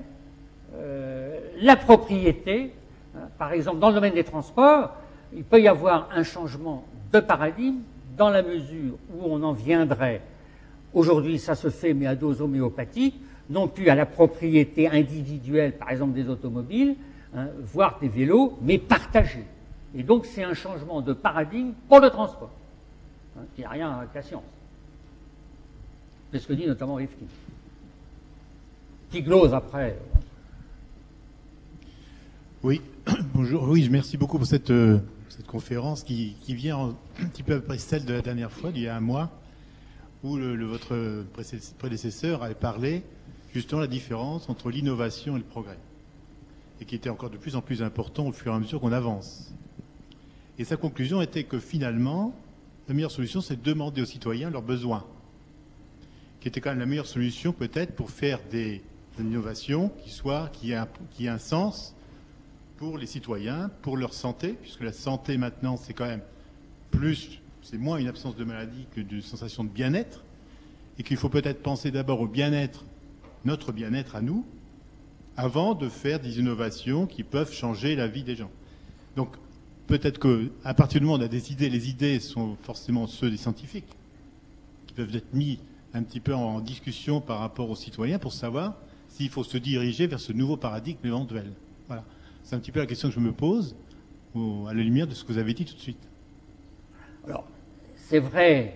la propriété. Par exemple, dans le domaine des transports, il peut y avoir un changement de paradigme dans la mesure où on en viendrait, aujourd'hui ça se fait mais à dose homéopathique, non plus à la propriété individuelle, par exemple des automobiles, voire des vélos, mais partagés. Et donc c'est un changement de paradigme pour le transport, qui n'a rien avec la science. C'est ce que dit notamment Rifkin, qui glose après. Oui, bonjour. Oui, merci beaucoup pour cette conférence qui vient un petit peu après celle de la dernière fois, d'il y a un mois, où votre prédécesseur avait parlé justement de la différence entre l'innovation et le progrès, et qui était encore de plus en plus important au fur et à mesure qu'on avance. Et sa conclusion était que finalement, la meilleure solution, c'est de demander aux citoyens leurs besoins, qui était quand même la meilleure solution peut-être pour faire des innovations qui aient un sens pour les citoyens, pour leur santé, puisque la santé maintenant c'est quand même c'est moins une absence de maladie que d'une sensation de bien-être, et qu'il faut peut-être penser d'abord au bien-être, notre bien-être à nous, avant de faire des innovations qui peuvent changer la vie des gens. Donc peut-être qu'à partir du moment où on a des idées, les idées sont forcément ceux des scientifiques, qui peuvent être mis un petit peu en discussion par rapport aux citoyens pour savoir s'il faut se diriger vers ce nouveau paradigme éventuel. Voilà. C'est un petit peu la question que je me pose à la lumière de ce que vous avez dit tout de suite. Alors, c'est vrai,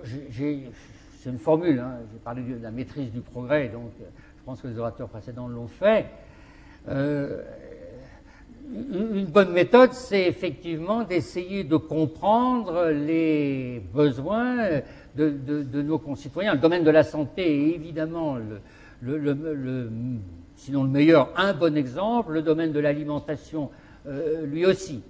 c'est une formule, hein, j'ai parlé de la maîtrise du progrès, donc je pense que les orateurs précédents l'ont fait. Une bonne méthode, c'est effectivement d'essayer de comprendre les besoins de nos concitoyens. Le domaine de la santé est évidemment sinon le meilleur, un bon exemple, le domaine de l'alimentation lui aussi.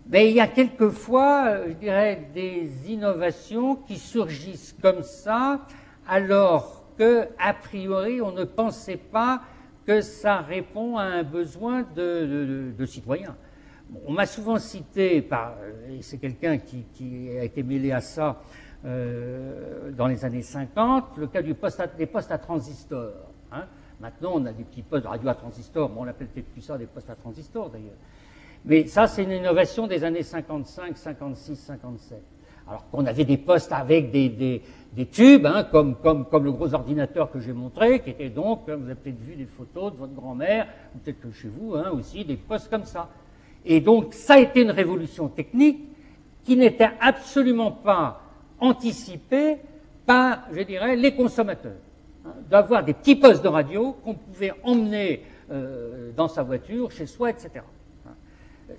Mais il y a quelquefois, je dirais, des innovations qui surgissent comme ça, alors que, a priori, on ne pensait pas que ça répond à un besoin de citoyens. Bon, on m'a souvent cité, et c'est quelqu'un qui a été mêlé à ça dans les années 50, le cas des postes à transistors. Hein. Maintenant, on a des petits postes de radio à transistors, mais on appelle peut-être plus ça des postes à transistors d'ailleurs. Mais ça, c'est une innovation des années 55, 56, 57. Alors qu'on avait des postes avec des tubes, hein, comme le gros ordinateur que j'ai montré, qui était donc, vous avez peut-être vu des photos de votre grand-mère, ou peut-être que chez vous, hein, aussi, des postes comme ça. Et donc, ça a été une révolution technique qui n'était absolument pas anticipée par, je dirais, les consommateurs. Hein, d'avoir des petits postes de radio qu'on pouvait emmener dans sa voiture, chez soi, etc.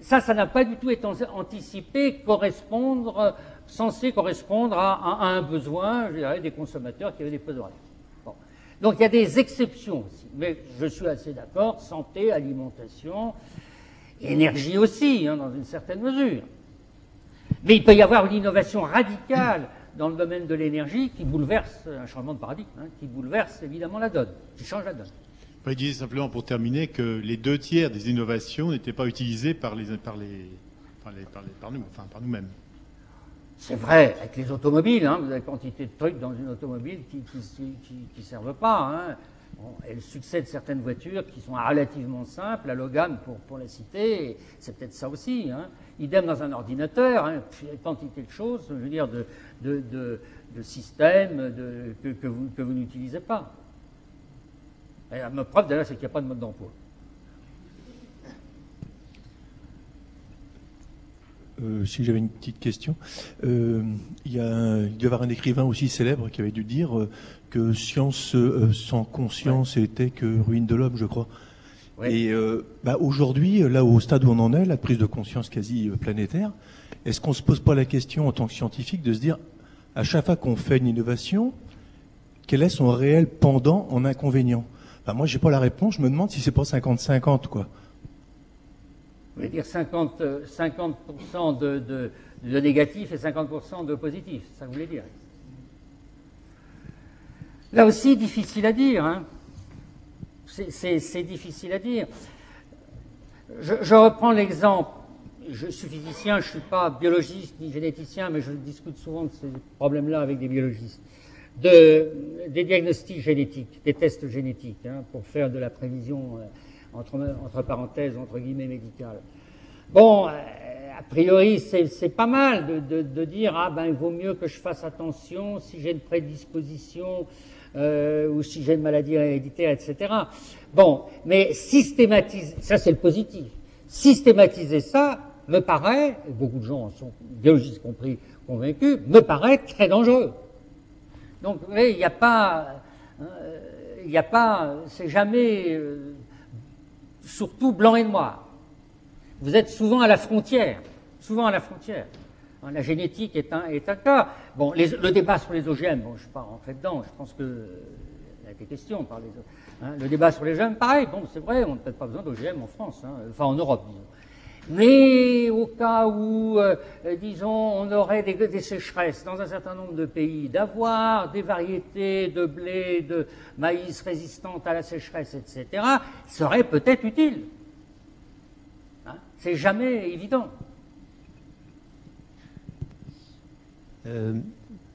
Ça n'a pas du tout été anticipé, censé correspondre à un besoin, je dirais, des consommateurs qui avaient des postes de radio. Bon. Donc il y a des exceptions aussi, mais je suis assez d'accord, santé, alimentation, énergie aussi, hein, dans une certaine mesure. Mais il peut y avoir une innovation radicale dans le domaine de l'énergie qui bouleverse, un changement de paradigme, hein, qui bouleverse évidemment la donne, qui change la donne. Je disais simplement pour terminer que les 2/3 des innovations n'étaient pas utilisées par nous-mêmes. C'est vrai, avec les automobiles, hein, vous avez quantité de trucs dans une automobile qui servent pas. Hein. Bon, et le succès de certaines voitures qui sont relativement simples, la Logan pour la citer, c'est peut-être ça aussi. Hein. Idem dans un ordinateur, hein, quantité de choses, je veux dire, de systèmes que vous n'utilisez pas. Et la preuve d'ailleurs, c'est qu'il n'y a pas de mode d'emploi. Si j'avais une petite question, il doit y avoir un écrivain aussi célèbre qui avait dû dire que science sans conscience était que ruine de l'homme, je crois. Ouais. Et aujourd'hui, là au stade où on en est, la prise de conscience quasi planétaire, est-ce qu'on ne se pose pas la question en tant que scientifique de se dire, à chaque fois qu'on fait une innovation, quel est son réel pendant en inconvénient? Moi, j'ai pas la réponse, je me demande si c'est pas 50-50, quoi. Vous voulez dire 50% de négatif et 50% de positif, c'est ça que vous voulez dire? Là aussi, difficile à dire. Hein. C'est difficile à dire. Je reprends l'exemple. Je suis physicien, je ne suis pas biologiste ni généticien, mais je discute souvent de ces problèmes-là avec des biologistes. Des diagnostics génétiques, des tests génétiques, hein, pour faire de la prévision entre parenthèses, entre guillemets, médicale. Bon, a priori, c'est pas mal de dire, il vaut mieux que je fasse attention si j'ai une prédisposition ou si j'ai une maladie héréditaire, etc. Bon, mais systématiser, ça c'est le positif, systématiser ça me paraît, et beaucoup de gens en sont, biologistes compris, convaincus, me paraît très dangereux. Donc, vous voyez, il n'y a pas, c'est jamais, surtout blanc et noir. Vous êtes souvent à la frontière, La génétique est un cas. Bon, le débat sur les OGM, bon, je ne suis pas rentré dedans, je pense que il a été question par le débat sur les OGM, pareil, bon, c'est vrai, on n'a peut-être pas besoin d'OGM en France, hein, enfin en Europe, disons. Mais au cas où, disons, on aurait des sécheresses dans un certain nombre de pays, d'avoir des variétés de blé, de maïs résistantes à la sécheresse, etc., serait peut-être utile. Hein, c'est jamais évident.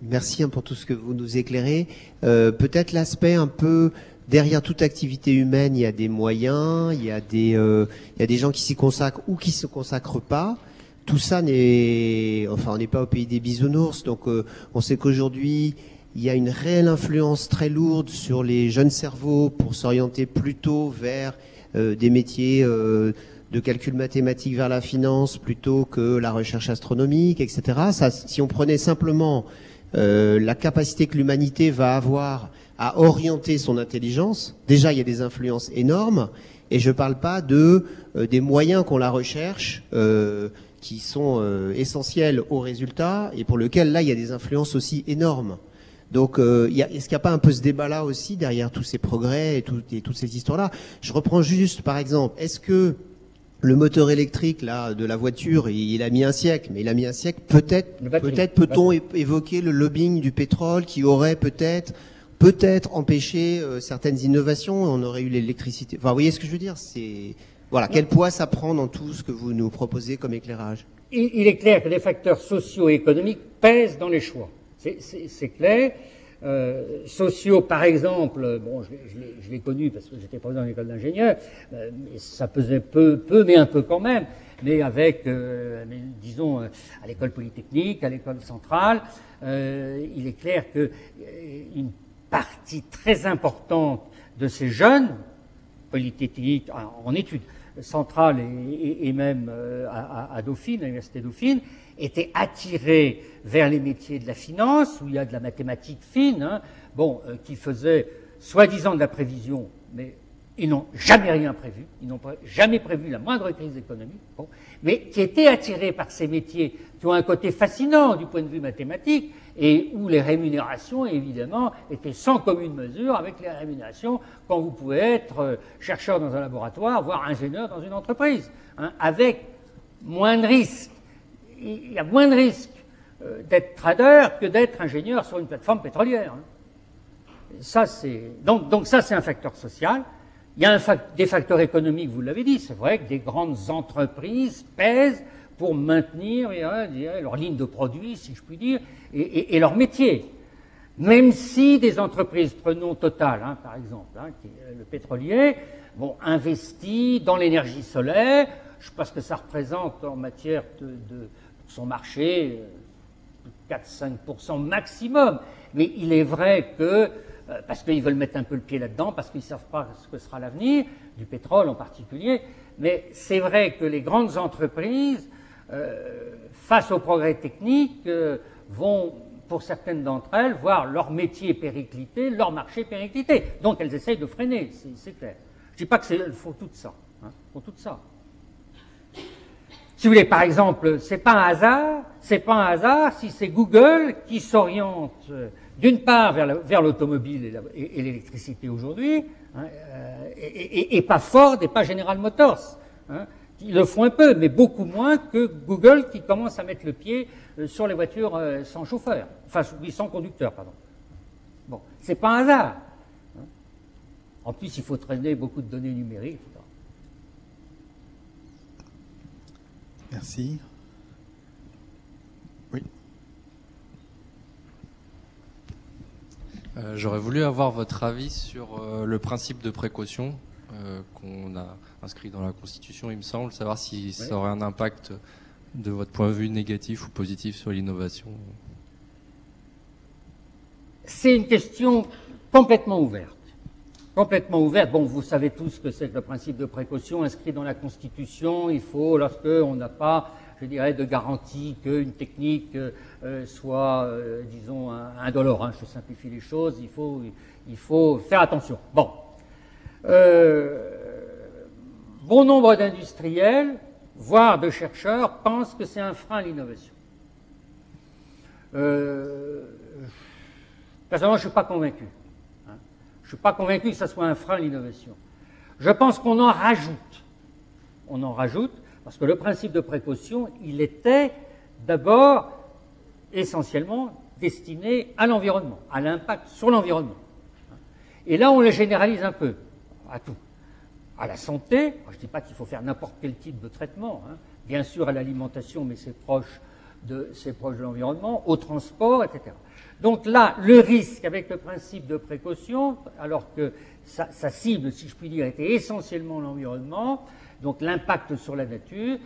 Merci pour tout ce que vous nous éclairez. Peut-être l'aspect un peu... Derrière toute activité humaine, il y a des moyens, il y a des gens qui s'y consacrent ou qui se consacrent pas. Tout ça on n'est pas au pays des bisounours. Donc, on sait qu'aujourd'hui, il y a une réelle influence très lourde sur les jeunes cerveaux pour s'orienter plutôt vers des métiers de calcul mathématique vers la finance plutôt que la recherche astronomique, etc. Ça, si on prenait simplement la capacité que l'humanité va avoir à orienter son intelligence, déjà il y a des influences énormes, et je ne parle pas des moyens qu'ont la recherche qui sont essentiels aux résultats et pour lesquels là il y a des influences aussi énormes. Donc, est-ce qu'il n'y a pas un peu ce débat-là aussi derrière tous ces progrès et toutes ces histoires-là? Je reprends juste, par exemple, est-ce que le moteur électrique là de la voiture, il a mis un siècle, mais il a mis un siècle. Peut-être peut-on évoquer le lobbying du pétrole qui aurait peut-être empêché certaines innovations. On aurait eu l'électricité. Enfin, vous voyez ce que je veux dire? C'est voilà, quel poids ça prend dans tout ce que vous nous proposez comme éclairage? Il est clair que les facteurs socio-économiques pèsent dans les choix. C'est clair. Sociaux, par exemple, bon, je l'ai connu parce que j'étais président de l'école d'ingénieur, mais ça pesait peu, mais un peu quand même. Mais avec, disons, à l'école polytechnique, à l'école centrale, il est clair que une partie très importante de ces jeunes polytechniques en études centrales et même à Dauphine, à l'université Dauphine, étaient attirés vers les métiers de la finance, où il y a de la mathématique fine, hein, bon, qui faisaient soi-disant de la prévision, mais ils n'ont jamais rien prévu, ils n'ont jamais prévu la moindre crise économique, bon, mais qui étaient attirés par ces métiers qui ont un côté fascinant du point de vue mathématique et où les rémunérations, évidemment, étaient sans commune mesure avec les rémunérations quand vous pouvez être chercheur dans un laboratoire, voire ingénieur dans une entreprise, hein, avec moins de risques. Il y a moins de risques d'être trader que d'être ingénieur sur une plateforme pétrolière. Ça, donc ça, c'est un facteur social. Il y a des facteurs économiques, vous l'avez dit. C'est vrai que des grandes entreprises pèsent pour maintenir leur ligne de produits, si je puis dire, et leur métier. Même si des entreprises, prenons Total, hein, par exemple, hein, qui est le pétrolier, investit dans l'énergie solaire. Je ne sais pas ce que ça représente en matière de son marché, 4-5% maximum. Mais il est vrai que, parce qu'ils veulent mettre un peu le pied là-dedans, parce qu'ils ne savent pas ce que sera l'avenir, du pétrole en particulier, mais c'est vrai que les grandes entreprises, face aux progrès techniques, vont, pour certaines d'entre elles, voir leur métier péricliter, leur marché péricliter. Donc elles essayent de freiner, c'est clair. Je ne dis pas qu'elles font tout ça. Hein, font tout ça. Si vous voulez, par exemple, c'est pas un hasard si c'est Google qui s'oriente d'une part vers l'automobile et l'électricité aujourd'hui, hein, et pas Ford et pas General Motors. Hein. Ils le font un peu, mais beaucoup moins que Google qui commence à mettre le pied sur les voitures sans chauffeur, enfin sans conducteur, pardon. Bon, c'est pas un hasard. Hein. En plus, il faut traîner beaucoup de données numériques, etc. Merci. Oui. J'aurais voulu avoir votre avis sur le principe de précaution qu'on a inscrit dans la Constitution, il me semble, savoir si ça aurait un impact de votre point de vue négatif ou positif sur l'innovation. C'est une question complètement ouverte. Complètement ouverte. Bon, vous savez tous ce que c'est que le principe de précaution inscrit dans la Constitution. Il faut, lorsque on n'a pas, je dirais, de garantie qu'une technique soit, disons, indolore. Hein, je simplifie les choses. Il faut faire attention. Bon. Bon nombre d'industriels, voire de chercheurs, pensent que c'est un frein à l'innovation. Personnellement, je ne suis pas convaincu. Je ne suis pas convaincu que ça soit un frein à l'innovation. Je pense qu'on en rajoute. On en rajoute parce que le principe de précaution, il était d'abord essentiellement destiné à l'environnement, à l'impact sur l'environnement. Et là, on le généralise un peu à tout. À la santé, je ne dis pas qu'il faut faire n'importe quel type de traitement, hein. Bien sûr à l'alimentation, mais c'est proche de l'environnement, au transport, etc. Donc là, le risque avec le principe de précaution, alors que sa cible, si je puis dire, était essentiellement l'environnement, donc l'impact sur la nature,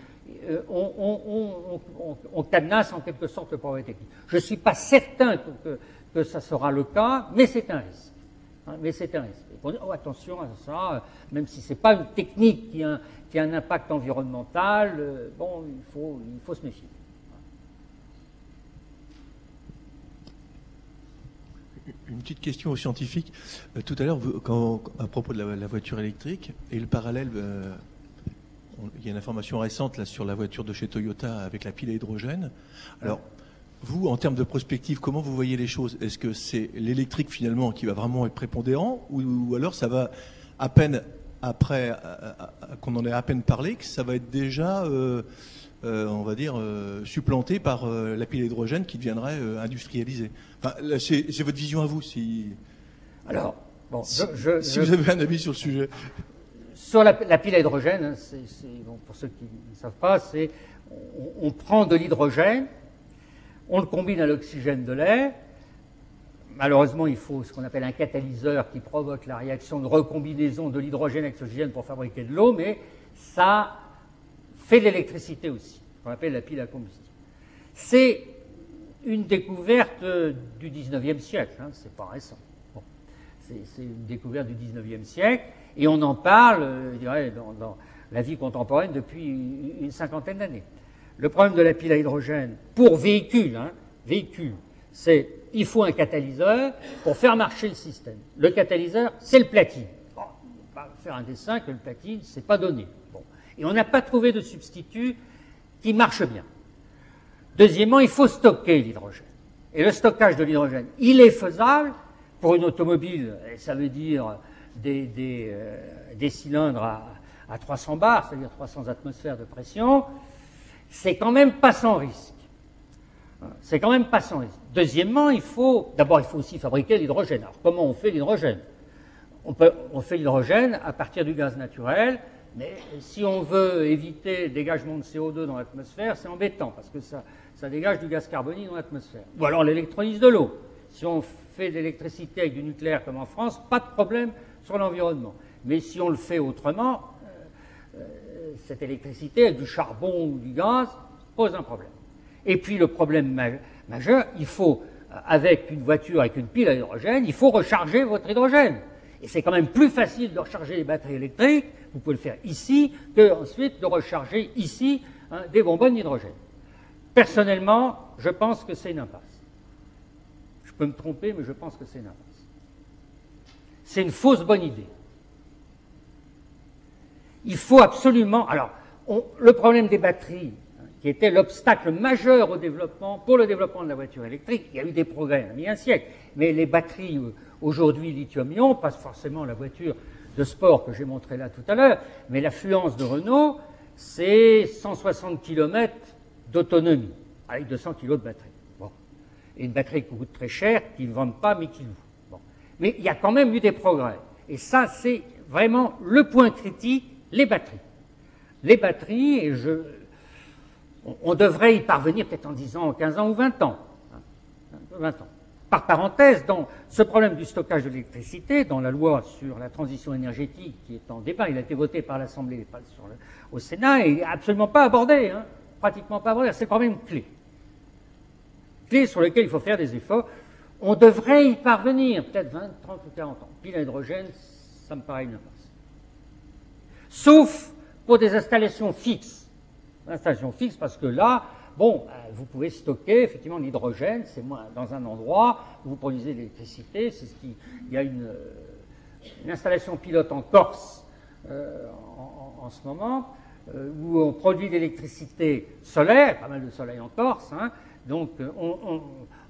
on cadenasse en quelque sorte le progrès technique. Je ne suis pas certain que ça sera le cas, mais c'est un risque. Mais c'est un risque. Il faut dire, oh, attention à ça, même si ce n'est pas une technique qui a un impact environnemental, bon, il faut se méfier. Une petite question aux scientifiques. Tout à l'heure, à propos de la voiture électrique, et le parallèle, il y a une information récente là, sur la voiture de chez Toyota avec la pile à hydrogène. Alors, vous, en termes de prospective, comment vous voyez les choses? Est-ce que c'est l'électrique finalement qui va vraiment être prépondérant, ou alors ça va à peine après qu'on en ait à peine parlé, que ça va être déjà, on va dire, supplanté par la pile à hydrogène qui deviendrait industrialisée? Enfin, c'est votre vision à vous, Alors, bon, si vous avez un avis sur le sujet. Sur la pile à hydrogène, bon, pour ceux qui ne savent pas, on prend de l'hydrogène, on le combine à l'oxygène de l'air. Malheureusement, il faut ce qu'on appelle un catalyseur qui provoque la réaction de recombinaison de l'hydrogène avec l'oxygène pour fabriquer de l'eau, mais ça fait de l'électricité aussi, qu'on appelle la pile à combustible. C'est une découverte du 19e siècle, hein, c'est pas récent. Bon. C'est une découverte du 19e siècle, et on en parle, je dirais, dans la vie contemporaine depuis une cinquantaine d'années. Le problème de la pile à hydrogène pour véhicule, c'est il faut un catalyseur pour faire marcher le système. Le catalyseur, c'est le platine. Bon, on va faire un dessin que le platine, c'est pas donné. Bon. Et on n'a pas trouvé de substitut qui marche bien. Deuxièmement, il faut stocker l'hydrogène. Et le stockage de l'hydrogène, il est faisable pour une automobile, et ça veut dire des cylindres à 300 bars, c'est-à-dire 300 atmosphères de pression. C'est quand même pas sans risque. C'est quand même pas sans risque. Deuxièmement, il faut aussi fabriquer l'hydrogène. Alors, comment on fait l'hydrogène? On fait l'hydrogène à partir du gaz naturel, mais si on veut éviter le dégagement de CO2 dans l'atmosphère, c'est embêtant, parce que ça dégage du gaz carbonique dans l'atmosphère. Ou alors l'électrolyse de l'eau. Si on fait de l'électricité avec du nucléaire comme en France, pas de problème sur l'environnement. Mais si on le fait autrement, cette électricité avec du charbon ou du gaz pose un problème. Et puis le problème majeur, il faut, avec une voiture, avec une pile à hydrogène, il faut recharger votre hydrogène. Et c'est quand même plus facile de recharger les batteries électriques, vous pouvez le faire ici, que ensuite de recharger ici des bonbonnes d'hydrogène. Personnellement, je pense que c'est une impasse. Je peux me tromper, mais je pense que c'est une impasse. C'est une fausse bonne idée. Il faut absolument... Alors, le problème des batteries, qui était l'obstacle majeur au développement, pour le développement de la voiture électrique, il y a eu des progrès, il y a mis un siècle, mais les batteries aujourd'hui lithium-ion, pas forcément la voiture de sport que j'ai montré là tout à l'heure, mais l'affluence de Renault, c'est 160 km d'autonomie, avec 200 kg de batterie. Bon. Et une batterie qui coûte très cher, qu'ils ne vendent pas, mais qui louent. Bon. Mais il y a quand même eu des progrès. Et ça, c'est vraiment le point critique, les batteries. Les batteries, et on devrait y parvenir peut-être en 10 ans, 15 ans ou 20 ans. 20 ans. Par parenthèse, dans ce problème du stockage de l'électricité, dans la loi sur la transition énergétique qui est en débat, il a été voté par l'Assemblée au Sénat et il n'est absolument pas abordé, hein, pratiquement pas abordé. C'est le problème clé. Clé sur lequel il faut faire des efforts. On devrait y parvenir, peut-être 20, 30 ou 40 ans. Pile à hydrogène, ça me paraît une impasse. Sauf pour des installations fixes. Installations fixes parce que là, bon, vous pouvez stocker effectivement l'hydrogène, c'est moins dans un endroit où vous produisez de l'électricité. C'est ce qui, il y a une installation pilote en Corse en ce moment où on produit de l'électricité solaire, pas mal de soleil en Corse. Hein, donc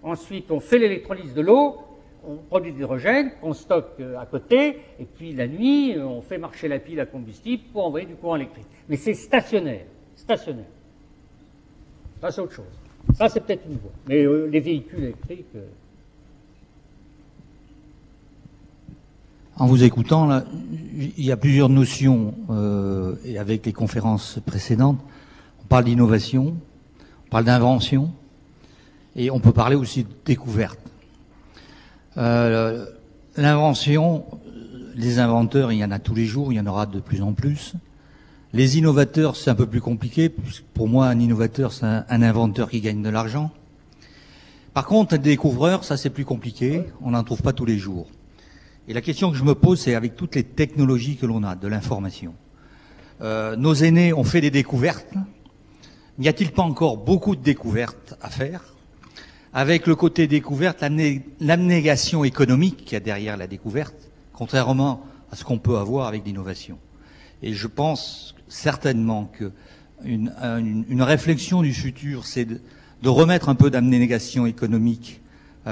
ensuite on fait l'électrolyse de l'eau, on produit de l'hydrogène qu'on stocke à côté, et puis la nuit on fait marcher la pile à combustible pour envoyer du courant électrique. Mais c'est stationnaire. Stationnaire. Ça, c'est autre chose. Ça, c'est peut-être une voie. Mais les véhicules électriques... En vous écoutant, là, il y a plusieurs notions, et avec les conférences précédentes, on parle d'innovation, on parle d'invention, et on peut parler aussi de découverte. L'invention, les inventeurs, il y en a tous les jours, il y en aura de plus en plus. Les innovateurs, c'est un peu plus compliqué. Pour moi, un innovateur, c'est un inventeur qui gagne de l'argent. Par contre, des découvreurs, ça c'est plus compliqué, on n'en trouve pas tous les jours. Et la question que je me pose, c'est avec toutes les technologies que l'on a, de l'information. Nos aînés ont fait des découvertes. N'y a-t-il pas encore beaucoup de découvertes à faire? Avec le côté découverte, l'abnégation économique qu'il y a derrière la découverte, contrairement à ce qu'on peut avoir avec l'innovation. Et je pense certainement que une réflexion du futur, c'est de remettre un peu d'abnégation économique dans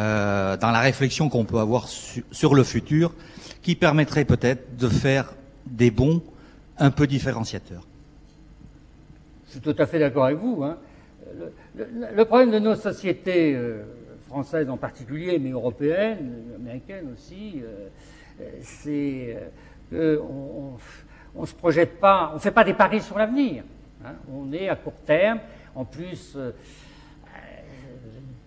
la réflexion qu'on peut avoir sur le futur, qui permettrait peut-être de faire des bons un peu différenciateurs. Je suis tout à fait d'accord avec vous, hein. Le problème de nos sociétés françaises en particulier, mais européennes, américaines aussi, c'est on se projette pas, on fait pas des paris sur l'avenir, hein. On est à court terme. En plus,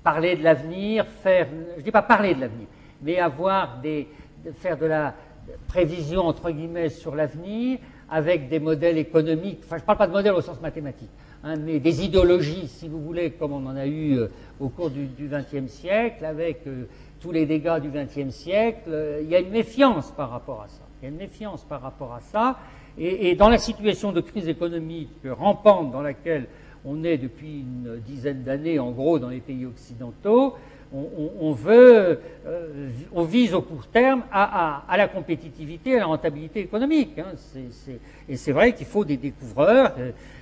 parler de l'avenir, je dis pas parler de l'avenir, mais faire de la prévision entre guillemets sur l'avenir avec des modèles économiques. Enfin, je parle pas de modèles au sens mathématique, hein, mais des idéologies, si vous voulez, comme on en a eu au cours du XXe siècle, avec tous les dégâts du XXe siècle. Il y a une méfiance par rapport à ça. Il y a une méfiance par rapport à ça. Et dans la situation de crise économique rampante dans laquelle on est depuis une dizaine d'années, en gros, dans les pays occidentaux, on vise au court terme à la compétitivité, à la rentabilité économique, hein. Et c'est vrai qu'il faut des découvreurs,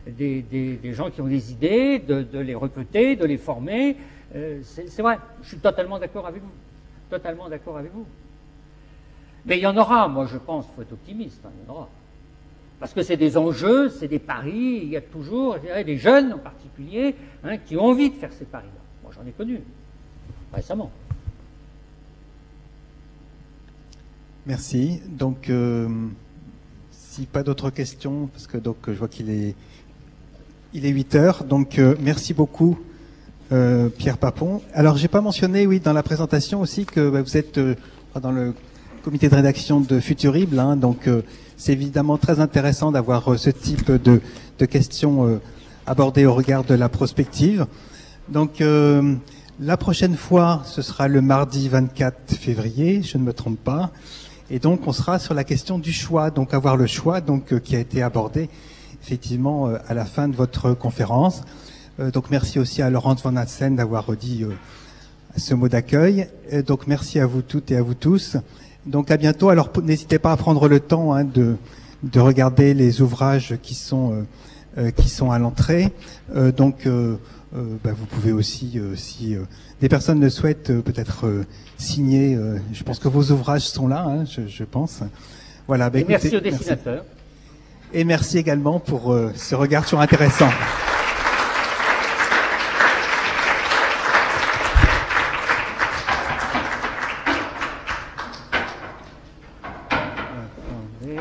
des gens qui ont des idées, de les recruter, de les former. C'est vrai, je suis totalement d'accord avec vous. Totalement d'accord avec vous. Mais il y en aura, moi je pense, il faut être optimiste, hein, il y en aura. Parce que c'est des enjeux, c'est des paris, il y a toujours, je dirais, des jeunes en particulier, hein, qui ont envie de faire ces paris-là. Moi j'en ai connu, récemment. Merci. Donc, si pas d'autres questions, parce que donc je vois qu'il est 8 heures, donc merci beaucoup Pierre Papon. Alors j'ai pas mentionné, oui, dans la présentation aussi que vous êtes dans le comité de rédaction de Futurible, hein, donc c'est évidemment très intéressant d'avoir ce type de questions abordées au regard de la prospective. Donc la prochaine fois, ce sera le mardi 24 février, je ne me trompe pas. Et donc, on sera sur la question du choix, donc avoir le choix, donc qui a été abordé effectivement à la fin de votre conférence. Donc, merci aussi à Laurence Van Assen d'avoir redit ce mot d'accueil. Donc, merci à vous toutes et à vous tous. Donc, à bientôt. Alors, n'hésitez pas à prendre le temps de regarder les ouvrages qui sont à l'entrée. Donc, vous pouvez aussi, si des personnes le souhaitent, peut-être signer. Je pense que vos ouvrages sont là, hein, je pense. Voilà. Et écoutez, merci aux dessinateurs. Merci. Et merci également pour ce regard sur intéressant. Attendez.